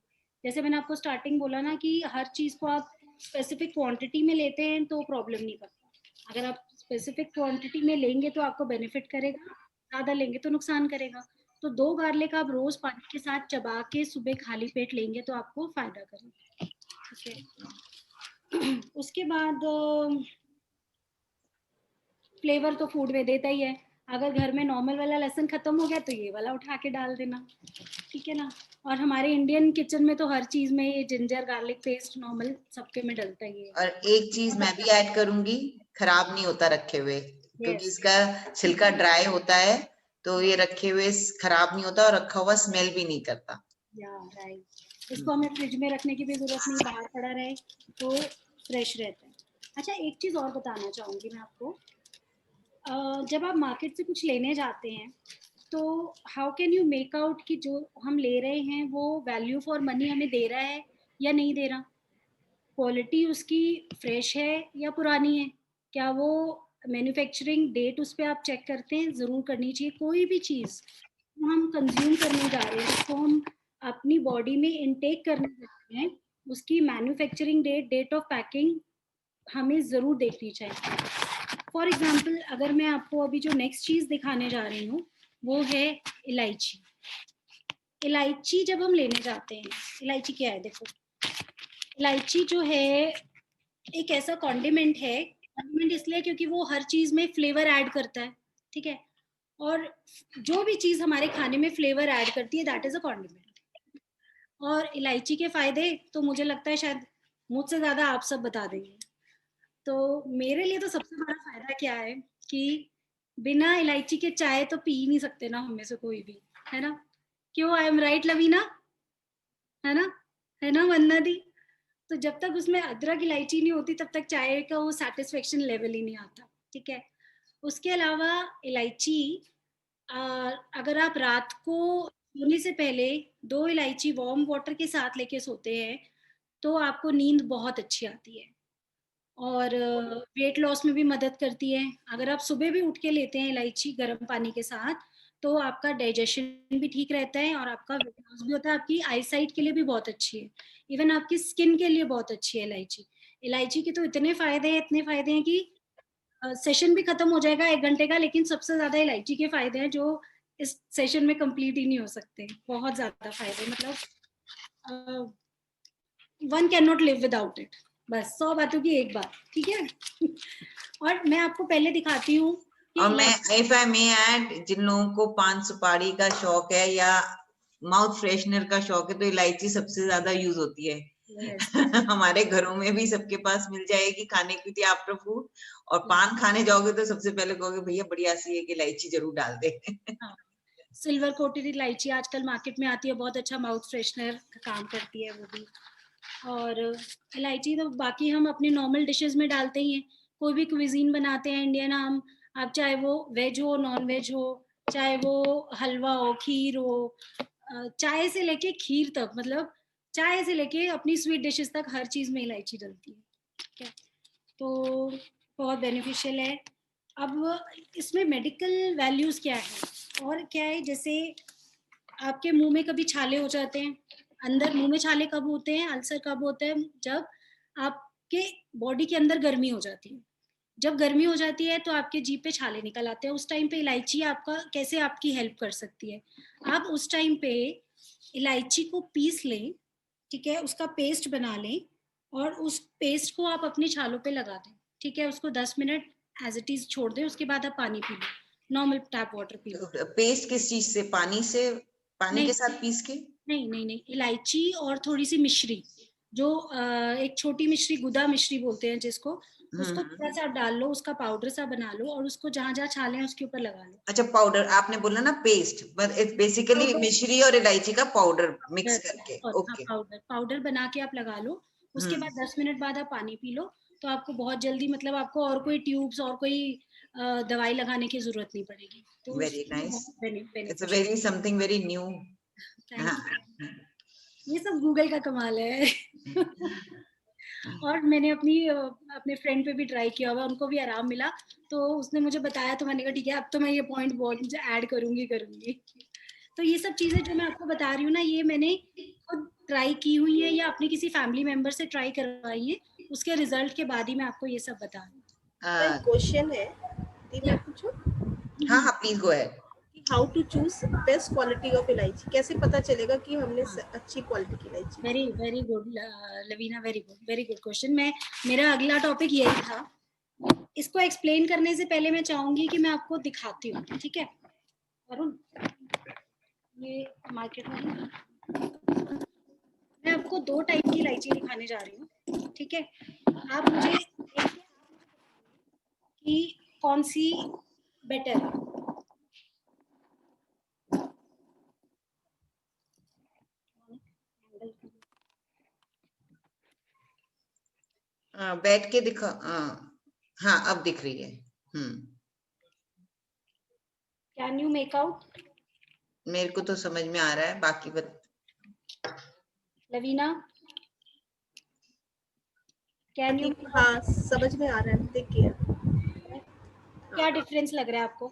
जैसे मैंने आपको स्टार्टिंग बोला ना कि हर चीज को आप स्पेसिफिक क्वांटिटी में लेते हैं तो प्रॉब्लम नहीं करता। अगर आप स्पेसिफिक क्वांटिटी में लेंगे तो आपको बेनिफिट करेगा, ज्यादा लेंगे तो नुकसान करेगा। तो 2 गार्लिक आप रोज पानी के साथ चबा के सुबह खाली पेट लेंगे तो आपको फायदा करेगा, ठीक है। उसके बाद फ्लेवर तो फूड में देता ही है। अगर घर में नॉर्मल वाला लहसुन खत्म हो गया तो ये वाला उठा के डाल देना, ठीक है ना। और हमारे इंडियन किचन में तो हर चीज में ये जिंजर गार्लिक पेस्ट नॉर्मल सबके में डलता ही है। और एक चीज मैं भी ऐड करूंगी, खराब नहीं होता रखे हुए, क्योंकि इसका छिलका ड्राई होता है, तो ये रखे हुए खराब नहीं होता, और रखा हुआ स्मेल भी नहीं करता। राइट, इसको हमें फ्रिज में रखने की भी जरूरत नहीं, बाहर पड़ा रहे तो फ्रेश रहता है। अच्छा, एक चीज और बताना चाहूंगी मैं आपको। जब आप मार्केट से कुछ लेने जाते हैं तो how can you make out कि जो हम ले रहे हैं वो वैल्यू फॉर मनी हमें दे रहा है या नहीं दे रहा? क्वालिटी उसकी फ्रेश है या पुरानी है? क्या वो मैन्युफैक्चरिंग डेट उस पर आप चेक करते हैं? ज़रूर करनी चाहिए। कोई भी चीज़ हम कंज्यूम करने जा रहे हैं, उसको हम अपनी बॉडी में इनटेक करने जा रहे हैं, उसकी manufacturing date, date of packing हमें ज़रूर देखनी चाहिए। फॉर एग्जाम्पल, अगर मैं आपको अभी जो नेक्स्ट चीज़ दिखाने जा रही हूँ वो है इलायची। इलायची जब हम लेने जाते हैं, इलायची क्या है, देखो इलायची जो है एक ऐसा कॉन्डिमेंट है, कॉन्डिमेंट इसलिए क्योंकि वो हर चीज में फ्लेवर ऐड करता है, ठीक है, और जो भी चीज हमारे खाने में फ्लेवर ऐड करती है दैट इज अ कॉन्डिमेंट। और इलायची के फायदे तो मुझे लगता है शायद मुझसे ज्यादा आप सब बता देंगे। तो मेरे लिए तो सबसे बड़ा फायदा क्या है कि बिना इलायची के चाय तो पी ही नहीं सकते ना हम में से कोई भी, है ना? क्यों, आई एम राइट लवीना? है ना? है ना वंदना दी? तो जब तक उसमें अदरक इलायची नहीं होती तब तक चाय का वो सेटिस्फेक्शन लेवल ही नहीं आता, ठीक है। उसके अलावा इलायची, अगर आप रात को सोने से पहले 2 इलायची वार्म वाटर के साथ लेके सोते हैं तो आपको नींद बहुत अच्छी आती है और वेट लॉस में भी मदद करती है। अगर आप सुबह भी उठ के लेते हैं इलायची गर्म पानी के साथ तो आपका डाइजेशन भी ठीक रहता है और आपका वेट लॉस भी होता है। आपकी आई साइट के लिए भी बहुत अच्छी है, इवन आपकी स्किन के लिए बहुत अच्छी है इलायची। इलायची के तो इतने फायदे हैं कि सेशन भी खत्म हो जाएगा 1 घंटे का, लेकिन सबसे ज्यादा इलायची के फायदे हैं जो इस सेशन में कंप्लीट ही नहीं हो सकते। बहुत ज्यादा फायदे, मतलब one can not live without it. बस 100 बातों की एक बात, ठीक है। और मैं आपको पहले दिखाती हूँ और मैं इफ आई मे ऐड, जिन लोगों को पान सुपारी का शौक है या माउथ फ्रेशनर का शौक है तो इलायची सबसे ज्यादा यूज होती है। हमारे घरों में भी सबके पास मिल जाएगी खाने के लिए आफ्टर फूड। और पान खाने जाओगे तो सबसे पहले कहोगे भैया बढ़िया सी एक इलायची जरूर डाल दे। सिल्वर कोटेड इलायची आजकल मार्केट में आती है, बहुत अच्छा माउथ फ्रेशनर का काम करती है वो भी। और इलायची तो बाकी हम अपने नॉर्मल डिशेस में डालते ही हैं, कोई भी क्विजीन बनाते हैं इंडियन हम, आप चाहे वो वेज हो नॉन वेज हो, चाहे वो हलवा हो खीर हो, चाय से लेके खीर तक, मतलब चाय से लेके अपनी स्वीट डिशेस तक हर चीज में इलायची डलती है, ठीक है। तो बहुत बेनिफिशियल है। अब इसमें मेडिकल वैल्यूज क्या है और क्या है, जैसे आपके मुंह में कभी छाले हो जाते हैं, अंदर मुंह में छाले कब होते हैं, अल्सर कब होते हैं, जब आपके बॉडी के अंदर गर्मी हो जाती है। जब गर्मी हो जाती है तो आपके जीभ पे छाले निकल आते हैं, उस टाइम पे इलायची आपका कैसे आपकी हेल्प कर सकती है। आप उस टाइम पे इलायची को पीस लें, ठीक है, उसका पेस्ट बना लें और उस पेस्ट को आप अपने छालों पे लगा दें, ठीक है। उसको 10 मिनट एज इट इज छोड़ दें, उसके बाद आप पानी P low, normal tap water P low. Paste किस चीज से? पानी से? पानी के साथ पीस के? नहीं, इलायची और थोड़ी सी मिश्री, जो एक छोटी मिश्री, गुदा मिश्री बोलते हैं जिसको, उसको थोड़ा सा डाल लो, उसका पाउडर सा बना लो और उसको जहाँ जहाँ छाले हैं उसके ऊपर लगा लो। अच्छा, पाउडर आपने बोला ना, पेस्ट, बट इट्स बेसिकली मिश्री और इलायची का पाउडर मिक्स करके। ओके, पाउडर बना के आप लगा लो, उसके बाद 10 मिनट बाद आप पानी पी लो तो आपको बहुत जल्दी, मतलब आपको और कोई ट्यूब्स और कोई दवाई लगाने की जरूरत नहीं पड़ेगी। तो very nice, it's beneficial. Very something very new. ये सब गूगल का कमाल है। और मैंने अपने फ्रेंड पे भी ट्राई किया हुआ, उनको भी आराम मिला, तो उसने मुझे बताया तो मैंने कहा ठीक है, अब तो मैं ये पॉइंट बहुत ऐड करूंगी। तो ये सब चीजें जो मैं आपको बता रही हूँ ना, ये मैंने खुद ट्राई की हुई है या अपने किसी फैमिली मेंबर से ट्राई करवाई है, उसके रिजल्ट के बाद ही मैं आपको ये सब बता रही हूँ। एक क्वेश्चन है, मैं पूछूं? हाँ please go ahead. How to choose best quality of elaichi, कैसे पता चलेगा कि हमने अच्छी क्वालिटी की इलायची? Very good Lavina, very good question. मेरा अगला टॉपिक यही था। इसको एक्सप्लेन करने से पहले मैं चाहूंगी कि मैं आपको दिखाती हूँ, ठीक है अरुण, ये मार्केट में मैं आपको 2 टाइप की इलायची दिखाने जा रही हूँ, ठीक है। आप मुझे कि कौन सी बेटर है। बैठ के दिखा। हाँ अब दिख रही है। Can you make out? मेरे को तो समझ में आ रहा है, बाकी लवीना कैन यू? हाँ समझ में आ रहा है, देखिए क्या डिफरेंस लग रहा है आपको?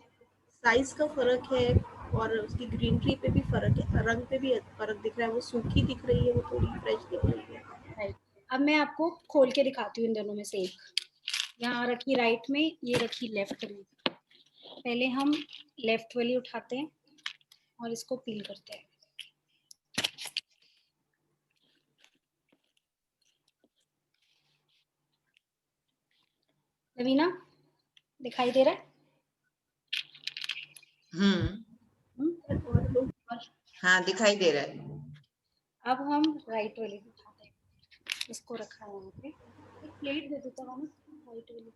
साइज का फर्क है और उसकी ग्रीनरी पे भी फर्क है, रंग पे भी फर्क दिख रहा है। वो सूखी दिख रही है, वो थोड़ी फ्रेश दिख रही है। राइट, अब मैं आपको खोल के दिखाती हूँ इन दोनों में से एक, यहाँ रखी राइट में, ये रखी लेफ्ट में। पहले हम लेफ्ट वाली उठाते हैं और इसको पील करते हैं। रवीना दिखाई दे रहा है? और लोग और हाँ दिखाई दे रहा है। अब हम राइट वाली दिखाते हैं। इसको रखा है यहाँ पे, एक प्लेट दे देता हूँ राइट वाली।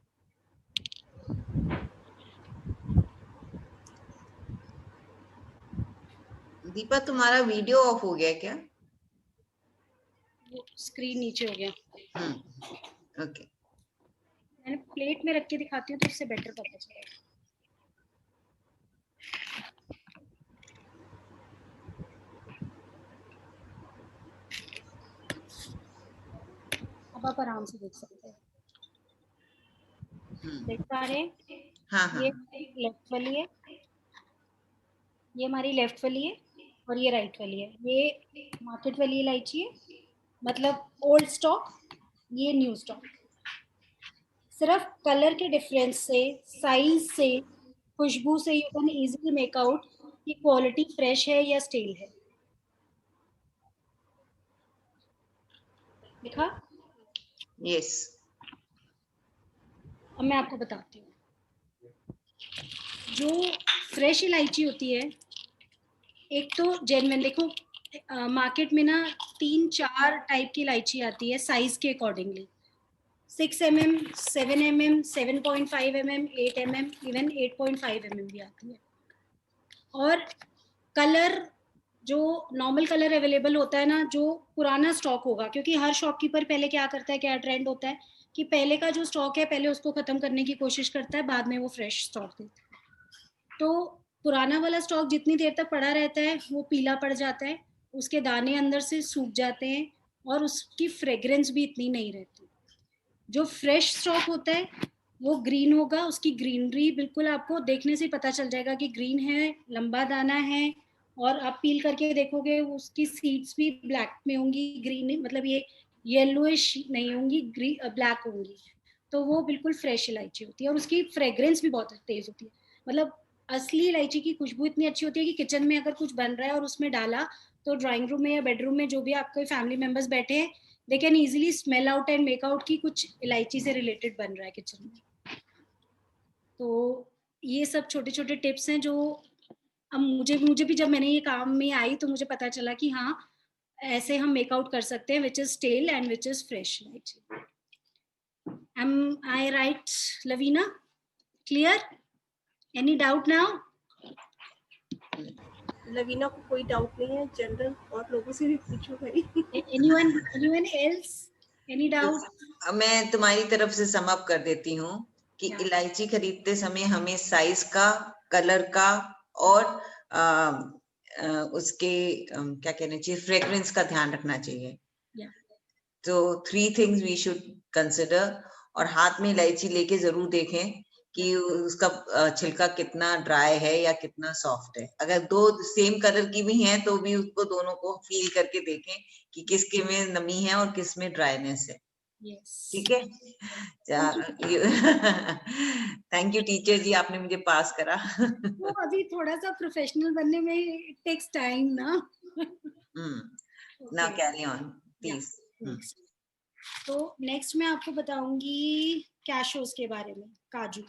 दीपा तुम्हारा वीडियो ऑफ हो गया क्या? वो स्क्रीन नीचे हो गया। ओके। मैंने प्लेट में रख के दिखाती हूँ तो इससे बेटर पता चलेगा। अब आप आराम से देख सकते हैं। देख पा रहे हैं? हाँ हाँ ये लेफ्ट वाली है, ये हमारी लेफ्ट वाली है, और ये राइट वाली है। ये मार्केट वाली इलायची है, मतलब ओल्ड स्टॉक, ये न्यू स्टॉक। सिर्फ कलर के डिफरेंस से, साइज से, खुशबू से you can easily make out कि क्वालिटी फ्रेश है या स्टेल है। देखा? यस। अब मैं आपको बताती हूँ। जो फ्रेश इलायची होती है, एक तो जेन्युइन, देखो मार्केट में ना 3-4 टाइप की इलायची आती है साइज के accordingly. 6 mm, 7 mm, 7.5 mm, 8 mm, even 8.5 mm भी आती है। और कलर, जो नॉर्मल कलर अवेलेबल होता है ना, जो पुराना स्टॉक होगा, क्योंकि हर शॉपकीपर पहले क्या करता है, क्या ट्रेंड होता है कि पहले का जो स्टॉक है पहले उसको खत्म करने की कोशिश करता है, बाद में वो फ्रेश स्टॉक देता है। तो पुराना वाला स्टॉक जितनी देर तक पड़ा रहता है वो पीला पड़ जाता है, उसके दाने अंदर से सूख जाते हैं और उसकी फ्रेग्रेंस भी इतनी नहीं रहती। जो फ्रेश स्टॉक होता है वो ग्रीन होगा, उसकी ग्रीनरी बिल्कुल आपको देखने से पता चल जाएगा कि ग्रीन है, लंबा दाना है, और आप पील करके देखोगे उसकी सीड्स भी ब्लैक में होंगी, ग्रीन मतलब ये येलोइश नहीं होंगी, ब्लैक होंगी। तो वो बिल्कुल फ्रेश इलायची होती है, और उसकी फ्रेग्रेंस भी बहुत तेज होती है। मतलब असली इलायची की खुशबू इतनी अच्छी होती है कि किचन में अगर कुछ बन रहा है और उसमें डाला, तो ड्राइंग रूम में या बेडरूम में जो भी आपके फैमिली मेंबर्स बैठे हैं, they can easily smell out and make out की कुछ इलायची से रिलेटेड बन रहा है किचन में। तो ये सब छोटे छोटे टिप्स हैं जो अब मुझे भी जब मैंने ये काम में आई तो मुझे पता चला कि हाँ, ऐसे हम मेक आउट कर सकते हैं which is stale and which is fresh elaichi. Am I right Lavina? Clear? Any doubt now? Lavina को कोई डाउट नहीं है, जनरल और लोगों से भी पूछो भाई। anyone else? Any doubt? मैं तुम्हारी तरफ से सम अप कर देती हूँ कि इलायची खरीदते समय हमें साइज का, कलर का और उसके क्या कहना चाहिए, फ्रेग्रेंस का ध्यान रखना चाहिए। तो 3 थिंग्स वी शुड कंसिडर। और हाथ में इलायची लेके जरूर देखें कि उसका छिलका कितना ड्राई है या कितना सॉफ्ट है। अगर दो सेम कलर की भी हैं तो भी उसको दोनों को फील करके देखें कि किसके में नमी है और किस में ड्राईनेस है। ठीक है? थैंक यू टीचर जी, आपने मुझे पास करा। तो अभी थोड़ा सा प्रोफेशनल बनने में इट टेक्स टाइम ना। Now carry on please. तो नेक्स्ट मैं आपको बताऊंगी कैशोस के बारे में, काजू।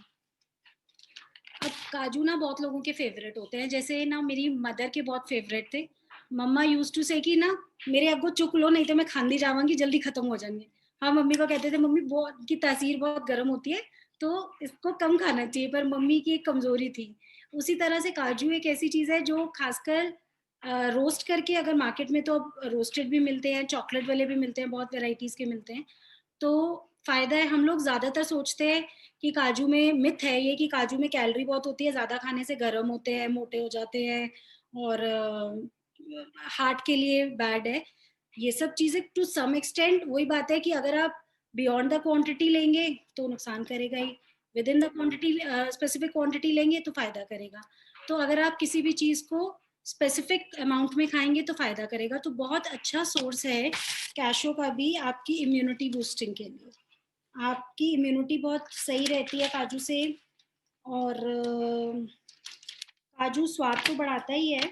अब काजू ना बहुत लोगों के फेवरेट होते हैं, जैसे ना मेरी मदर के बहुत फेवरेट थे। मम्मा यूज टू से कि ना मेरे अगो चुक लो नहीं तो मैं खांदी जावांगी, जल्दी खत्म हो जाएंगे। हाँ, मम्मी को कहते थे मम्मी बहुत की तासीर बहुत गर्म होती है तो इसको कम खाना चाहिए, पर मम्मी की एक कमजोरी थी। उसी तरह से काजू एक ऐसी चीज है जो खासकर रोस्ट करके, अगर मार्केट में तो अब रोस्टेड भी मिलते हैं, चॉकलेट वाले भी मिलते हैं, बहुत वेराइटीज के मिलते हैं, तो फायदा है। हम लोग ज्यादातर सोचते हैं कि काजू में, मिथ है ये कि काजू में कैलोरी बहुत होती है, ज्यादा खाने से गर्म होते हैं, मोटे हो जाते हैं और हार्ट के लिए बैड है। ये सब चीजें टू सम एक्सटेंट वही बात है कि अगर आप बियॉन्ड द क्वांटिटी लेंगे तो नुकसान करेगा ही, within the quantity, specific quantity लेंगे तो फायदा करेगा। तो अगर आप किसी भी चीज को स्पेसिफिक अमाउंट में खाएंगे तो फायदा करेगा। तो बहुत अच्छा सोर्स है कैशो का भी आपकी इम्यूनिटी बूस्टिंग के लिए। आपकी इम्यूनिटी बहुत सही रहती है काजू से, और काजू स्वाद तो बढ़ाता ही है।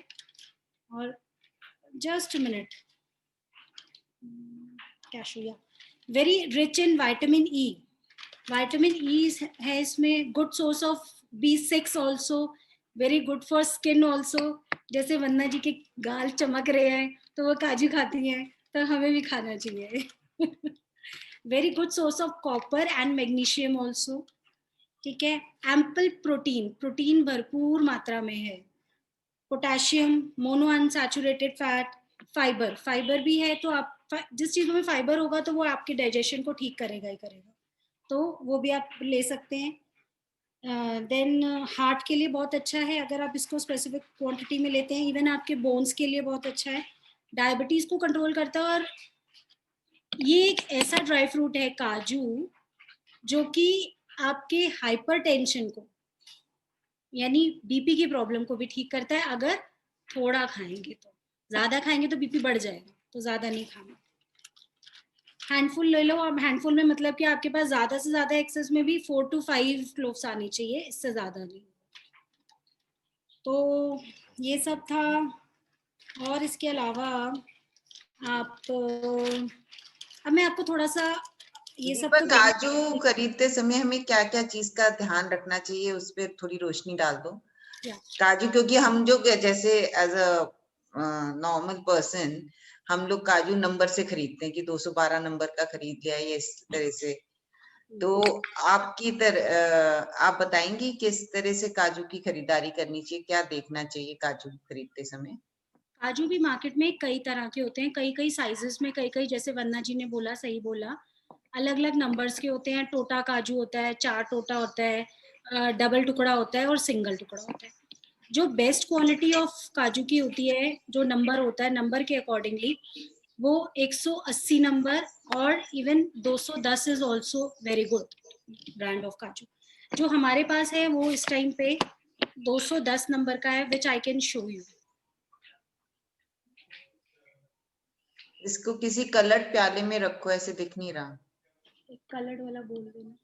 और जस्ट मिनट, कैशू या very rich in vitamin E. Vitamin E है इसमें, good source of B6 also, very good for skin also. जैसे वंदना जी के गाल चमक रहे हैं तो वो काजू खाती हैं, तो हमें भी खाना चाहिए। Very good source of copper and magnesium also, ठीक है। एम्पल प्रोटीन, प्रोटीन भरपूर मात्रा में है। Potassium, mono unsaturated fat, fibre, fibre भी है, तो आप जिस चीज़ में फाइबर होगा तो वो आपके डाइजेशन को ठीक करेगा ही करेगा, तो वो भी आप ले सकते हैं। देन हार्ट के लिए बहुत अच्छा है अगर आप इसको स्पेसिफिक क्वांटिटी में लेते हैं। इवन आपके बोन्स के लिए बहुत अच्छा है, डायबिटीज को कंट्रोल करता है। और ये एक ऐसा ड्राई फ्रूट है काजू, जो कि आपके हाइपरटेंशन को, यानी बीपी की प्रॉब्लम को भी ठीक करता है अगर थोड़ा खाएंगे तो। ज्यादा खाएंगे तो बीपी बढ़ जाएगा, तो ज्यादा नहीं खाना। हैंडफुल ले लो आप, हैंडफुल में मतलब कि आपके पास ज्यादा से ज्यादा एक्सेस में भी 4 to 5 क्लोव्स आनी चाहिए, इससे ज्यादा नहीं। तो ये सब था। और इसके अलावा आप अब मैं आपको थोड़ा सा ये सब तो काजू खरीदते समय हमें क्या क्या चीज का ध्यान रखना चाहिए, उस पर थोड़ी रोशनी डाल दो। काजू, क्योंकि हम जो जैसे एज अ नॉर्मल पर्सन हम लोग काजू नंबर से खरीदते हैं कि 212 नंबर का खरीद लिया, ये इस तरह से। तो आपकी आप बताएंगी किस तरह से काजू की खरीदारी करनी चाहिए, क्या देखना चाहिए काजू खरीदते समय? काजू भी मार्केट में कई तरह के होते हैं, कई कई साइजेस में, कई कई, जैसे वंदना जी ने बोला, सही बोला, अलग अलग नंबर्स के होते हैं। टोटा काजू होता है, 4 टोटा होता है, डबल टुकड़ा होता है और सिंगल टुकड़ा होता है। जो बेस्ट क्वालिटी ऑफ काजू की होती है, जो नंबर होता है, नंबर के अकॉर्डिंगली वो 180 नंबर और even 210 is also very good brand of काजू। जो हमारे पास है वो इस टाइम पे 210 नंबर का है, विच आई कैन शो यू। इसको किसी कलर्ड प्याले में रखो, ऐसे दिख नहीं रहा। एक कलर्ड वाला बोल देना।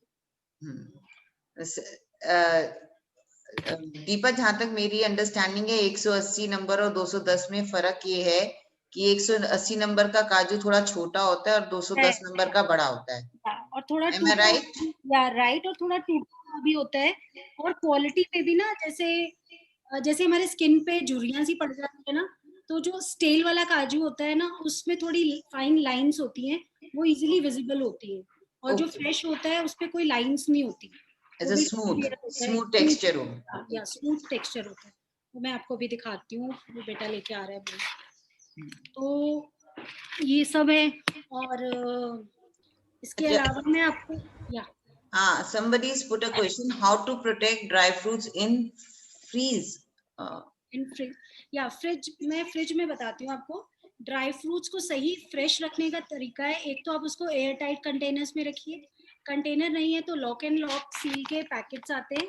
दीपा, जहां तक मेरी अंडरस्टैंडिंग है 180 नंबर और 210 में फर्क ये है कि 180 नंबर का काजू थोड़ा छोटा होता है और 210 नंबर का बड़ा होता है। और थोड़ा Am I right? या राइट, और थोड़ा टूटा भी होता है। और क्वालिटी पे भी ना, जैसे हमारे स्किन पे झुर्रियां सी पड़ जाती है ना, तो जो स्टेल वाला काजू होता है ना, उसमें थोड़ी फाइन लाइंस होती हैं, वो इजीली विजिबल होती है। और जो फ्रेश होता है उसपे कोई लाइंस नहीं होती, It's a smooth texture हो। या स्मूथ टेक्सचर होता है। वो मैं आपको भी दिखाती हूँ, वो बेटा लेके आ रहा है बोल। तो ये सब है। और इसके अलावा मैं आपको somebody's put a question, how to protect dry fruits in freeze? In fridge, या फ्रिज, मैं फ्रिज में बताती हूँ आपको। ड्राई फ्रूट्स को सही फ्रेश रखने का तरीका है, एक तो आप उसको एयर टाइट कंटेनर्स में रखिए। कंटेनर नहीं है तो लॉक एंड लॉक सील के पैकेट्स आते हैं,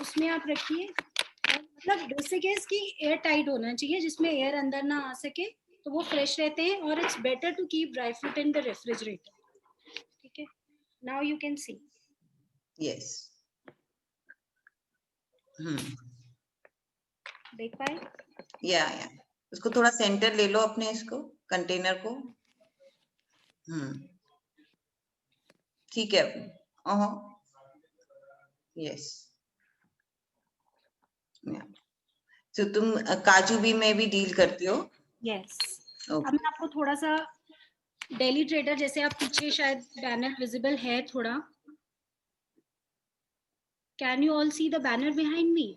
उसमें आप रखिए। मतलब बेसिक है इसकी एयर टाइट होना चाहिए, जिसमें एयर अंदर ना आ सके, तो वो फ्रेश रहते हैं। और it's better to keep dry fruit in the refrigerator, ठीक है। Now you can see. Yes. देख पाए? या उसको थोड़ा सेंटर ले लो अपने, इसको कंटेनर को। ठीक है। यस। तो तुम काजू भी में भी डील करती हो? यस। अब मैं आपको थोड़ा सा डेली ट्रेडर, जैसे आप पीछे शायद बैनर विजिबल है थोड़ा, can you all see the banner behind me?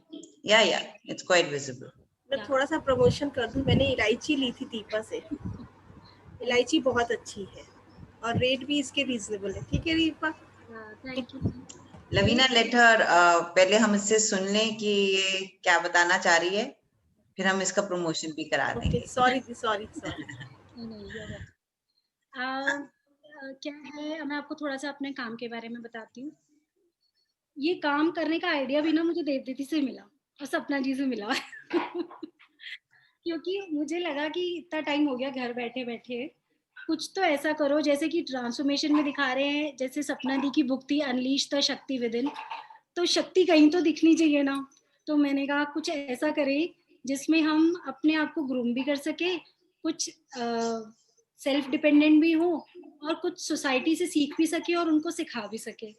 या इट्स क्वाइट विजिबल। मैं थोड़ा सा प्रमोशन कर दूं, मैंने इलायची ली थी दीपा से। इलायची बहुत अच्छी है और रेट भी इसके रीजनेबल है, ठीक है Deepa? Thank you. Lavina, let her, पहले हम इससे सुन लें कि ये क्या बताना चाह रही है, फिर हम इसका प्रमोशन भी करा देंगे। सॉरी। क्या है, मैं आपको थोड़ा सा अपने काम के बारे में बताती हूँ। ये काम करने का आइडिया भी ना मुझे देवदीदी से मिला और सपना जी से मिला। क्योंकि मुझे लगा कि इतना टाइम हो गया घर बैठे बैठे, कुछ तो ऐसा करो जैसे कि ट्रांसफॉर्मेशन में दिखा रहे हैं। जैसे सपना दी की बुक थी अनलीश द शक्ति विद इन, तो शक्ति कहीं तो दिखनी चाहिए ना। तो मैंने कहा कुछ ऐसा करें जिसमें हम अपने आप को ग्रूम भी कर सके, कुछ सेल्फ डिपेंडेंट भी हो, और कुछ सोसाइटी से सीख भी सके और उनको सिखा भी सके।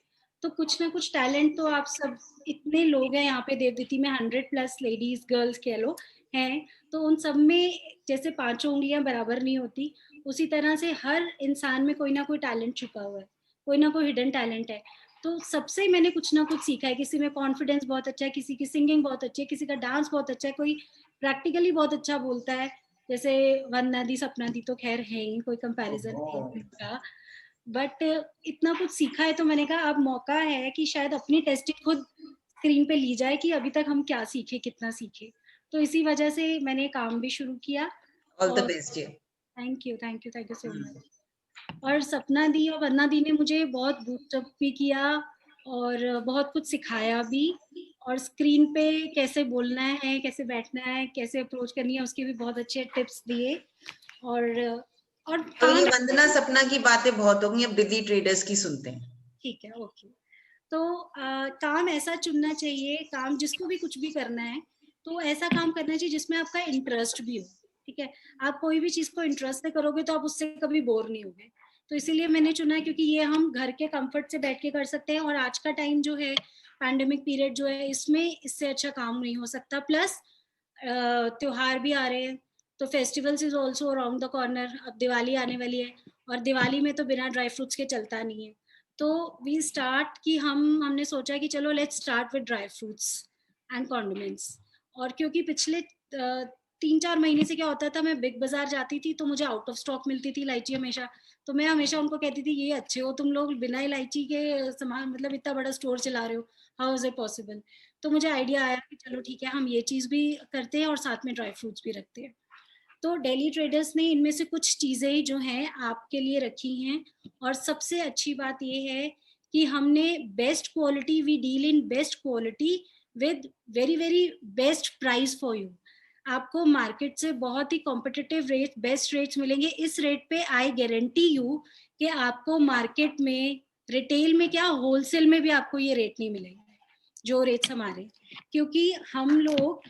तो कुछ ना कुछ टैलेंट तो आप सब, इतने लोग हैं यहाँ पे देवदीति में, 100+ लेडीज गर्ल्स कह लो हैं, तो उन सब में जैसे 5 उंगलियां बराबर नहीं होती, उसी तरह से हर इंसान में कोई ना कोई टैलेंट छुपा हुआ है, कोई ना कोई हिडन टैलेंट है। तो सबसे मैंने कुछ ना कुछ सीखा है। किसी में कॉन्फिडेंस बहुत अच्छा है, किसी की सिंगिंग बहुत अच्छी है, किसी का डांस बहुत अच्छा है, कोई प्रैक्टिकली बहुत अच्छा बोलता है, जैसे वंदना दी, सपना दी तो खैर है ही, कोई कंपैरिजन है इनका। बट इतना कुछ सीखा है तो मैंने कहा अब मौका है कि शायद अपनी टेस्टिंग खुद स्क्रीन पे ली जाए कि अभी तक हम क्या सीखे, कितना सीखे। तो इसी वजह से मैंने काम भी शुरू किया। ऑल द और best. Thank you, thank you, thank you so much. और सपना दी और वंदना दी ने मुझे बहुत बूस्टअप भी किया और बहुत कुछ सिखाया भी, और स्क्रीन पे कैसे बोलना है, कैसे बैठना है, कैसे अप्रोच करनी है, उसके भी बहुत अच्छे टिप्स दिए। और तो ये काम, वंदना सपना की बातें बहुत होंगी, अब दिल्ली ट्रेडर्स की सुनते हैं। ठीक है, ओके। तो काम ऐसा चुनना चाहिए, काम जिसको भी कुछ भी करना है तो ऐसा काम करना चाहिए जिसमें आपका इंटरेस्ट भी हो, ठीक है। आप कोई भी चीज को इंटरेस्ट से करोगे तो आप उससे कभी बोर नहीं होगे। तो इसीलिए मैंने चुना है, क्योंकि ये हम घर के कंफर्ट से बैठ के कर सकते हैं, और आज का टाइम जो है, पैंडेमिक पीरियड जो है, इसमें इससे अच्छा काम नहीं हो सकता। प्लस त्योहार भी आ रहे हैं, तो festivals is also around the corner. अब दिवाली आने वाली है, और दिवाली में तो बिना ड्राई फ्रूट्स के चलता नहीं है। तो वी स्टार्ट कि हमने सोचा कि चलो let's start with dry fruits and condiments. और क्योंकि पिछले 3-4 महीने से क्या होता था, मैं बिग बाजार जाती थी तो मुझे आउट ऑफ स्टॉक मिलती थी इलायची हमेशा। तो मैं हमेशा उनको कहती थी, ये अच्छे हो तुम लोग, बिना इलायची के सामान, मतलब इतना बड़ा स्टोर चला रहे हो, हाउ इज इट पॉसिबल। तो मुझे आइडिया आया कि चलो ठीक है, हम ये चीज़ भी करते हैं और साथ में ड्राई फ्रूट्स भी रखते हैं। तो डेली ट्रेडर्स ने इनमें से कुछ चीज़ें जो हैं आपके लिए रखी हैं। और सबसे अच्छी बात ये है कि हमने best quality, we deal in best quality with very very best price for you. आपको मार्केट से बहुत ही कॉम्पिटिटिव रेट, बेस्ट रेट्स मिलेंगे। इस रेट पे आई गारंटी यू कि आपको मार्केट में, रिटेल में क्या, होलसेल में भी आपको ये रेट नहीं मिलेंगे जो रेट्स हमारे। क्योंकि हम लोग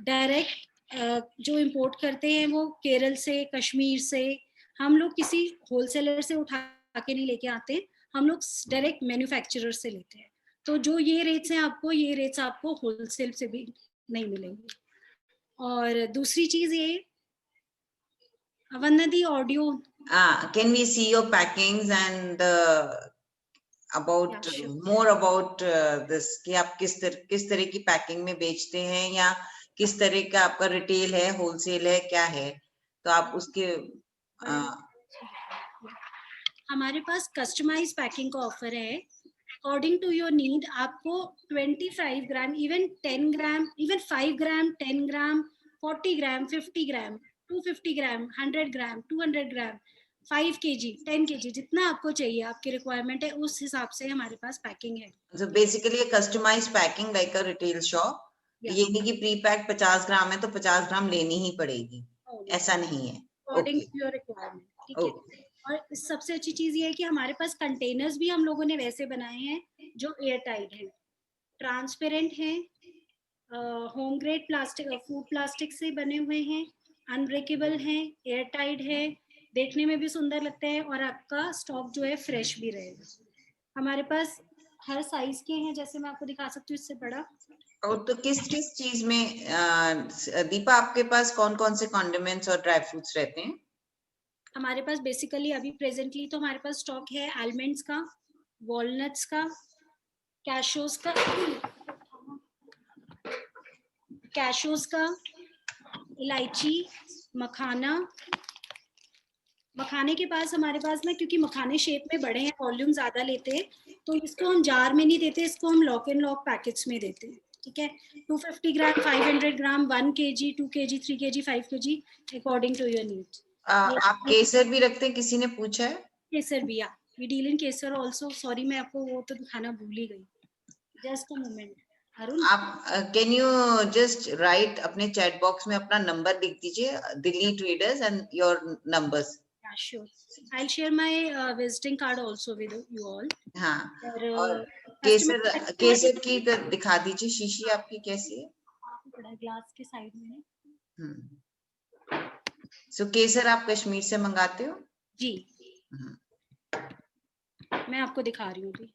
डायरेक्ट जो इंपोर्ट करते हैं वो केरल से, कश्मीर से, हम लोग किसी होलसेलर से उठा के नहीं लेके आते, हम लोग डायरेक्ट मैन्युफैक्चरर से लेते हैं। तो जो ये रेट्स हैं आपको, ये रेट्स आपको होलसेल से भी नहीं मिलेंगे। और दूसरी चीज ये, Vandana di audio, can we see your packings and about Yeah, sure. More about this, कि आप किस तरह की पैकिंग में बेचते हैं, या किस तरह का आपका रिटेल है, होलसेल है, क्या है, तो आप उसके हमारे पास कस्टमाइज पैकिंग का ऑफर है। अकॉर्डिंग टू योर नीड आपको 25 ग्राम, इवन 10 ग्राम, इवन 5 ग्राम, 10 ग्राम, 40 ग्राम, 50 ग्राम, 250 ग्राम, 100 ग्राम, 200 ग्राम, 5 kg, 10 kg, जितना आपको चाहिए, आपकी रिक्वायरमेंट है उस हिसाब से हमारे पास पैकिंग है। so basically a customized packing like a retail shop. Yeah. ये नहीं कि प्री पैक 50 ग्राम है तो 50 ग्राम लेनी ही पड़ेगी, ऐसा नहीं है। अकॉर्डिंग टू योर रिक्वायरमेंट, ठीक है। और सबसे अच्छी चीज ये है कि हमारे पास कंटेनर्स भी हम लोगों ने वैसे बनाए हैं जो एयर टाइट हैं, ट्रांसपेरेंट हैं, home grade plastic, food plastic से बने हुए हैं, अनब्रेकेबल हैं, एयर टाइट है, देखने में भी सुंदर लगता है, और आपका स्टॉक जो है फ्रेश भी रहेगा। हमारे पास हर साइज के हैं, जैसे मैं आपको दिखा सकती हूँ इससे बड़ा। और तो किस किस चीज में दीपा आपके पास कौन कौन से कॉन्डिमेंट्स और ड्राई फ्रूट्स रहते हैं? हमारे पास बेसिकली अभी प्रेजेंटली तो हमारे पास स्टॉक है आलमंड्स का, वॉलनट्स का, कैशोस का, इलायची, मखाना। मखाने के पास हमारे पास ना, क्योंकि मखाने शेप में बड़े हैं, वॉल्यूम ज्यादा लेते हैं, तो इसको हम जार में नहीं देते, इसको हम लॉक एंड लॉक पैकेट्स में देते हैं, ठीक है। 250 gram, 500 gram, 1 kg, 2 kg, 3 kg, 5 kg, according to your need. आप केसर भी रखते हैं, किसी ने पूछा है? केसर भी, we deal in kesar also. Sorry, मैं आपको वो तो दिखाना भूल ही गई, जस्ट अ मोमेंट। अरुण, आप कैन यू जस्ट राइट अपने चैट बॉक्स में अपना नंबर लिख दीजिए, Delhi traders and your numbers. yeah, sure, I'll share my visiting card also with you all. हाँ, और कस्टमर केसर की दिखा दीजिए शीशी आपकी कैसी है? बड़ा ग्लास के साइड में। सो केसर आप कश्मीर से मंगाते हो? जी, मैं आपको दिखा रही हूँ अभी।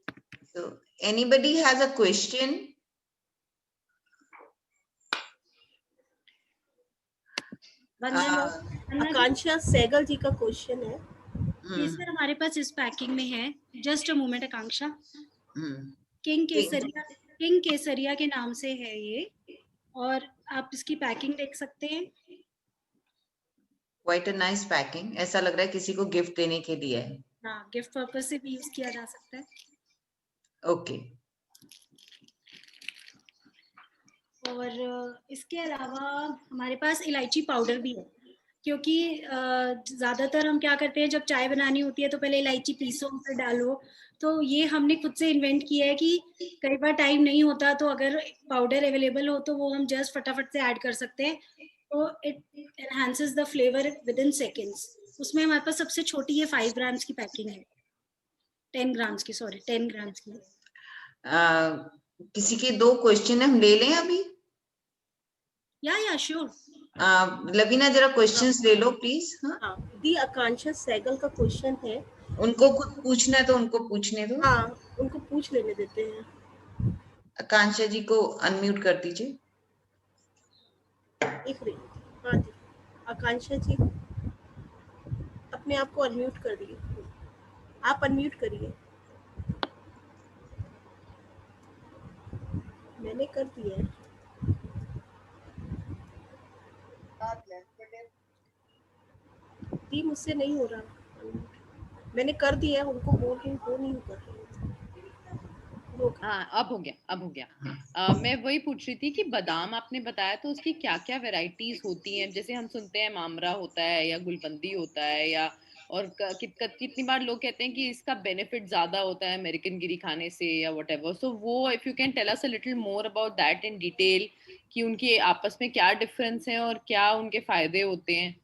So anybody has a question? आकांक्षा सहगल जी का क्वेश्चन है। जी सर, हमारे पास इस पैकिंग में है। Just a moment Akanksha. King Kesariya के नाम से है ये, और आप इसकी पैकिंग देख सकते हैं। Quite a nice packing. ऐसा लग रहा है किसी को गिफ्ट देने के लिए है। हाँ, गिफ्ट पर्पस से भी यूज किया जा सकता है। ओके। और इसके अलावा हमारे पास इलायची पाउडर भी है, क्योंकि ज्यादातर हम क्या करते हैं, जब चाय बनानी होती है तो पहले इलायची पीसो फिर डालो। तो ये हमने खुद से इन्वेंट किया है कि कई बार टाइम नहीं होता, तो अगर पाउडर अवेलेबल हो तो वो हम जस्ट फटाफट से ऐड कर सकते हैं, तो it enhances the flavour with in seconds. उसमें हमारे पास सबसे छोटी ये 5 ग्राम्स की पैकिंग है, 10 ग्राम्स की, सॉरी 10 ग्राम्स की। किसी के 2 क्वेश्चन हम ले लें अभी? या श्योर। लवीना जरा क्वेश्चंस ले लो प्लीज। हाँ, दी आकांक्षा सहगल का क्वेश्चन है। उनको खुद पूछना है तो उनको पूछने दो। हाँ, उनको पूछ लेने देते हैं। आकांक्षा जी को अनम्यूट कर दीजिए। एक मिनट। हाँ जी, आकांक्षा जी अपने आप को अनम्यूट कर दिए। आप अनम्यूट करिए। मैंने कर दिया है। दी मुझसे नहीं हो रहा। मैंने कर दिया है, उनको बोल रही हूँ, वो नहीं कर रही। हाँ, अब हो गया। मैं वही पूछ रही थी कि बादाम आपने बताया, तो उसकी क्या क्या वेराइटीज होती हैं? जैसे हम सुनते हैं मामरा होता है या गुलबंदी होता है, या और कितनी बार लोग कहते हैं कि इसका बेनिफिट ज्यादा होता है अमेरिकन गिरी खाने से या व्हाटएवर। सो वो if you can tell us a little more about that in detail, कि उनके आपस में क्या डिफरेंस है और क्या उनके फायदे होते हैं।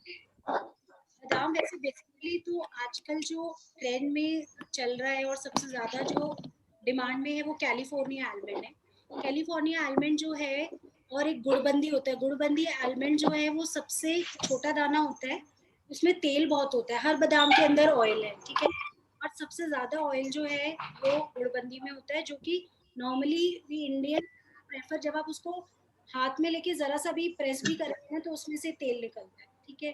बादाम वैसे बेसिकली तो आजकल जो ट्रेंड में चल रहा है और सबसे ज्यादा जो डिमांड में है वो कैलिफोर्निया आलमंड है। कैलिफोर्निया आलमंड जो है, और एक गुड़बंदी होता है। गुड़बंदी आलमंड जो है वो सबसे छोटा दाना होता है, उसमें तेल बहुत होता है। हर बादाम के अंदर ऑयल है, ठीक है, और सबसे ज्यादा ऑयल जो है वो गुड़बंदी में होता है, जो कि नॉर्मली वी इंडियन प्रेफर, जब आप उसको हाथ में लेके जरा सा भी प्रेस भी करते हैं तो उसमें से तेल निकलता है, ठीक है,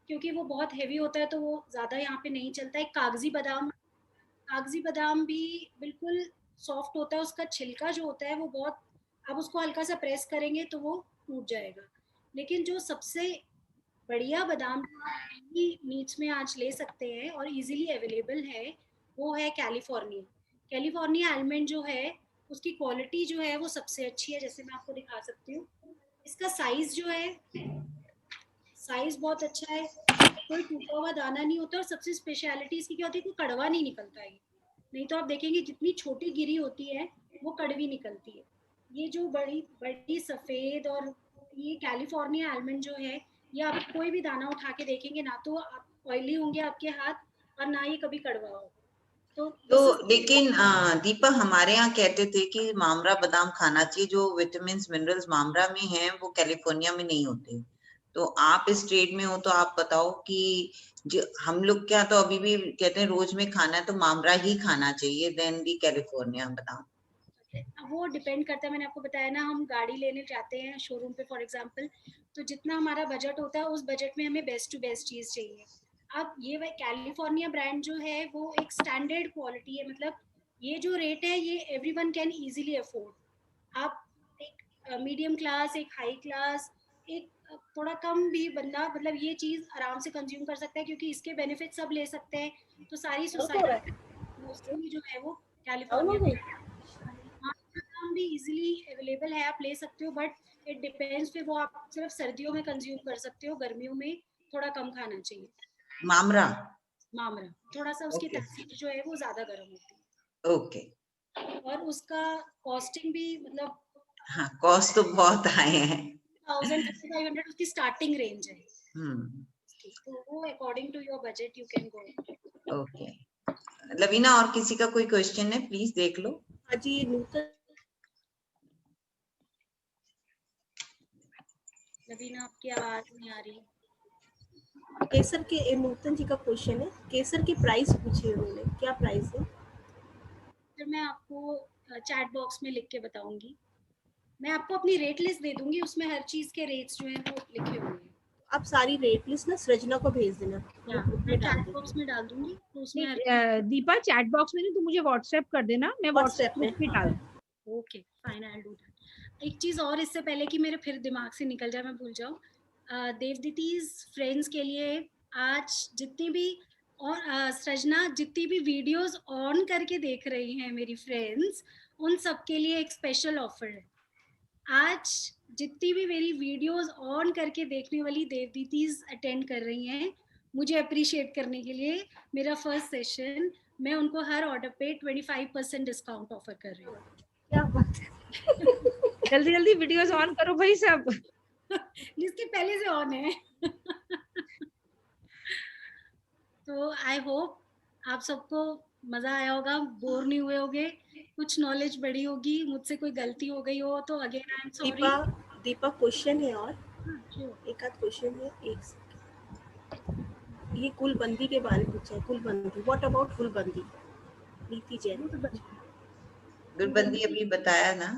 क्योंकि वो बहुत हेवी होता है तो वो ज्यादा यहाँ पे नहीं चलता है। कागजी बादाम भी बिल्कुल सॉफ्ट होता है, उसका छिलका जो होता है वो बहुत, आप उसको हल्का सा प्रेस करेंगे तो वो टूट जाएगा। लेकिन जो सबसे बढ़िया बादाम मीट्स में आज ले सकते हैं और इजीली अवेलेबल है, वो है कैलिफोर्निया। कैलिफोर्निया आलमंड जो है उसकी क्वालिटी जो है वो सबसे अच्छी है, जैसे मैं आपको दिखा सकती हूँ। इसका साइज जो है, साइज बहुत अच्छा है, कोई टूटा हुआ दाना नहीं होता, और सबसे स्पेशलिटी इसकी क्या होती है कि कड़वा नहीं निकलता है। नहीं तो आप देखेंगे जितनी छोटी गिरी होती है वो कड़वी निकलती है। ये जो बड़ी बड़ी सफेद, और ये कैलिफोर्निया आलमंड जो है, ये आप कोई भी दाना उठा के देखेंगे ना तो आप ऑयली होंगे आपके हाथ, और ना ये कभी कड़वा हो। तो लेकिन दीपा हमारे यहाँ कहते थे कि मामरा बादाम खाना चाहिए, जो विटामिन मिनरल्स मामरा में हैं वो कैलिफोर्निया में नहीं होते। तो आप इस ट्रेड में हो तो आप बताओ कि जो हम लोग क्या तो अभी भी कहते हैं रोज में खाना है तो मामरा ही खाना चाहिए देन दी कैलिफोर्निया बादाम। वो डिपेंड करता है, मैंने आपको बताया ना, हम गाड़ी लेने जाते हैं शोरूम पे फॉर एग्जांपल, तो जितना हमारा बजट होता है उस बजट में हमें बेस्ट टू बेस्ट चीज चाहिए। अब ये कैलिफोर्निया ब्रांड जो है वो एक स्टैंडर्ड क्वालिटी है, मतलब ये जो रेट है ये एवरीवन कैन इजीली अफोर्ड। आप एक मीडियम क्लास, एक हाई क्लास, एक थोड़ा कम भी बंदा, मतलब ये चीज आराम से कंज्यूम कर सकता है, क्योंकि इसके बेनिफिट सब ले सकते हैं। तो सारी सोसाइटी मोस्टली जो है वो कैलिफोर्निया भी इजीली अवेलेबल है, आप ले सकते हो, बट इट डिपेंड्स, फिर वो आप सिर्फ सर्दियों में कंज्यूम कर सकते हो, गर्मियों में थोड़ा कम खाना चाहिए। मामरा थोड़ा सा उसकी Okay. तासीर जो है वो ज्यादा गर्म होती है। ओके। और उसका कॉस्टिंग भी, मतलब हाँ, कॉस्ट तो बहुत आए हैं। 1500 उसकी स्टार्टिंग रेंज है। तो वो according to your budget you can go. Okay. Lavina और किसी का कोई क्वेश्चन है प्लीज देख लो। हाँ जी, लवीना आपकी आवाज नहीं आ रही। केसर के नूतन जी का क्वेश्चन है, केसर की प्राइस पूछी उन्होंने, क्या प्राइस है? फिर मैं आपको चैट बॉक्स में लिख के बताऊंगी। मैं आपको अपनी रेट लिस्ट दे दूंगी, उसमें हर चीज के रेट्स जो हैं वो लिखे हुए हैं। आप सारी रेट लिस्ट ना सृजना को भेज देना। मैं चैट बॉक्स में डाल दूंगी, तो उसमें दीपा चैट बॉक्स में नहीं, तो मुझे व्हाट्सएप कर देना, मैं व्हाट्सएप में डाल। Okay fine, I will do that. एक चीज और इससे पहले कि मेरे फिर दिमाग से निकल जाए, मैं भूल जाऊं, देवदीतीज फ्रेंड्स के लिए आज जितनी भी, और सृजना जितनी भी वीडियोस ऑन करके देख रही हैं मेरी फ्रेंड्स, उन सबके लिए एक स्पेशल ऑफर है। आज जितनी भी मेरी वीडियोस ऑन करके देखने वाली देवदीतीज अटेंड कर रही हैं, मुझे अप्रिशिएट करने के लिए मेरा फर्स्ट सेशन, मैं उनको हर ऑर्डर पे 25% डिस्काउंट ऑफर कर रही हूँ। क्या बात है। जल्दी जल्दी वीडियोस ऑन करो भाई सब। जिसके पहले से ऑन है। तो आई होप आप सबको मजा आया होगा, बोर नहीं हुए होगे, कुछ नॉलेज बढ़ी होगी। मुझसे कोई गलती हो गई हो तो again I am sorry. Deepa question है, और एक आध क्वेश्चन है। एक ये कुलबंदी के बारे में पूछा है। कुलबंदी, व्हाट अबाउट कुलबंदी? नीति जैन। गुलबंदी अभी बताया ना।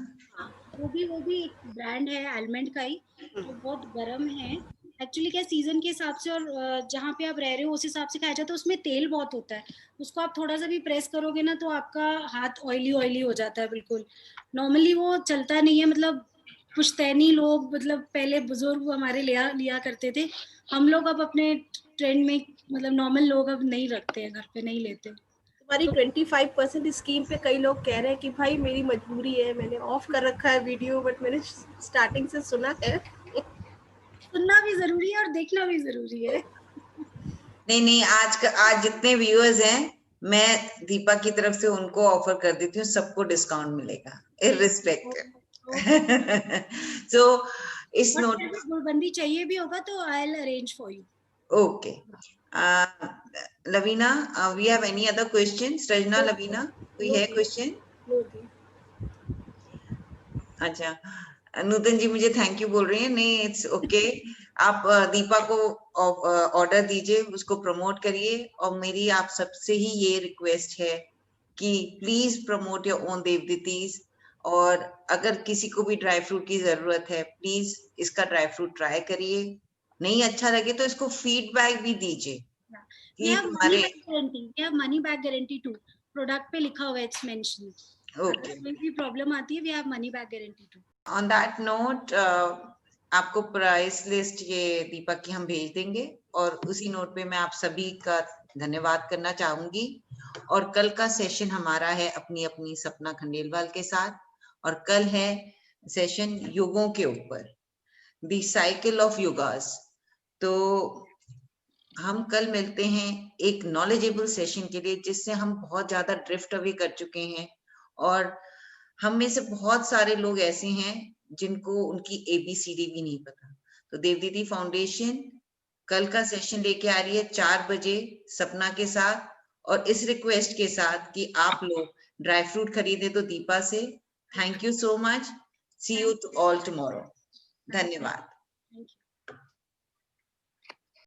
वो भी एक ब्रांड है आलमंड का ही, जो बहुत गर्म है एक्चुअली। क्या सीजन के हिसाब से और जहाँ पे आप रह रहे हो उस हिसाब से खाया जाता है। उसमें तेल बहुत होता है, उसको आप थोड़ा सा भी प्रेस करोगे ना तो आपका हाथ ऑयली हो जाता है बिल्कुल। नॉर्मली वो चलता नहीं है, मतलब पुश्तैनी लोग, मतलब पहले बुजुर्ग हमारे लिया करते थे। हम लोग अब अपने ट्रेंड में, मतलब नॉर्मल लोग अब नहीं रखते हैं, घर पे नहीं लेते। तुम्हारी 25% स्कीम पे कई लोग कह रहे हैं कि भाई मेरी मजबूरी है, मैंने ऑफ कर रखा है वीडियो, बट मैंने स्टार्टिंग से सुना है। सुनना भी जरूरी है और देखना भी जरूरी है। नहीं, आज जितने व्यूअर्स हैं, मैं दीपा की तरफ से उनको ऑफर कर देती हूँ, सबको डिस्काउंट मिलेगा इररिस्पेक्टिव। सो इस नोट, गुलबंदी चाहिए भी होगा तो I will arrange for you. Okay. Lavina, we have any other question? Srijana, Lavina, कोई है क्वेश्चन? अच्छा, नूतन जी मुझे थैंक यू बोल रही हैं। नहीं, इट्स ओके। आप दीपा को ऑर्डर दीजिए, उसको प्रमोट करिए। और मेरी आप सबसे ही ये रिक्वेस्ट है कि प्लीज प्रमोट योर ओन देवदीतीज। और अगर किसी को भी ड्राई फ्रूट की जरूरत है, प्लीज इसका ड्राई फ्रूट ट्राई करिए। नहीं अच्छा लगे तो इसको फीडबैक भी दीजिए कि तुम्हारे money back guarantee to product पे लिखा हुआ है, इट्स मेंशन। ओके, कोई भी प्रॉब्लम आती है, we have money back guarantee too. On that note, आपको प्राइस लिस्ट ये दीपा की हम भेज देंगे। और उसी नोट पे मैं आप सभी का धन्यवाद करना चाहूंगी। और कल का सेशन हमारा है अपनी अपनी सपना खंडेलवाल के साथ, और कल है सेशन योगों के ऊपर, द साइकिल ऑफ योगास। तो हम कल मिलते हैं एक नॉलेजेबल सेशन के लिए, जिससे हम बहुत ज्यादा ड्रिफ्ट अवे कर चुके हैं। और हम में से बहुत सारे लोग ऐसे हैं जिनको उनकी ABCD भी नहीं पता। तो देवदीती फाउंडेशन कल का सेशन लेके आ रही है 4 बजे सपना के साथ, और इस रिक्वेस्ट के साथ कि आप लोग ड्राई फ्रूट खरीदे तो दीपा से। Thank you so much. See you all tomorrow. धन्यवाद।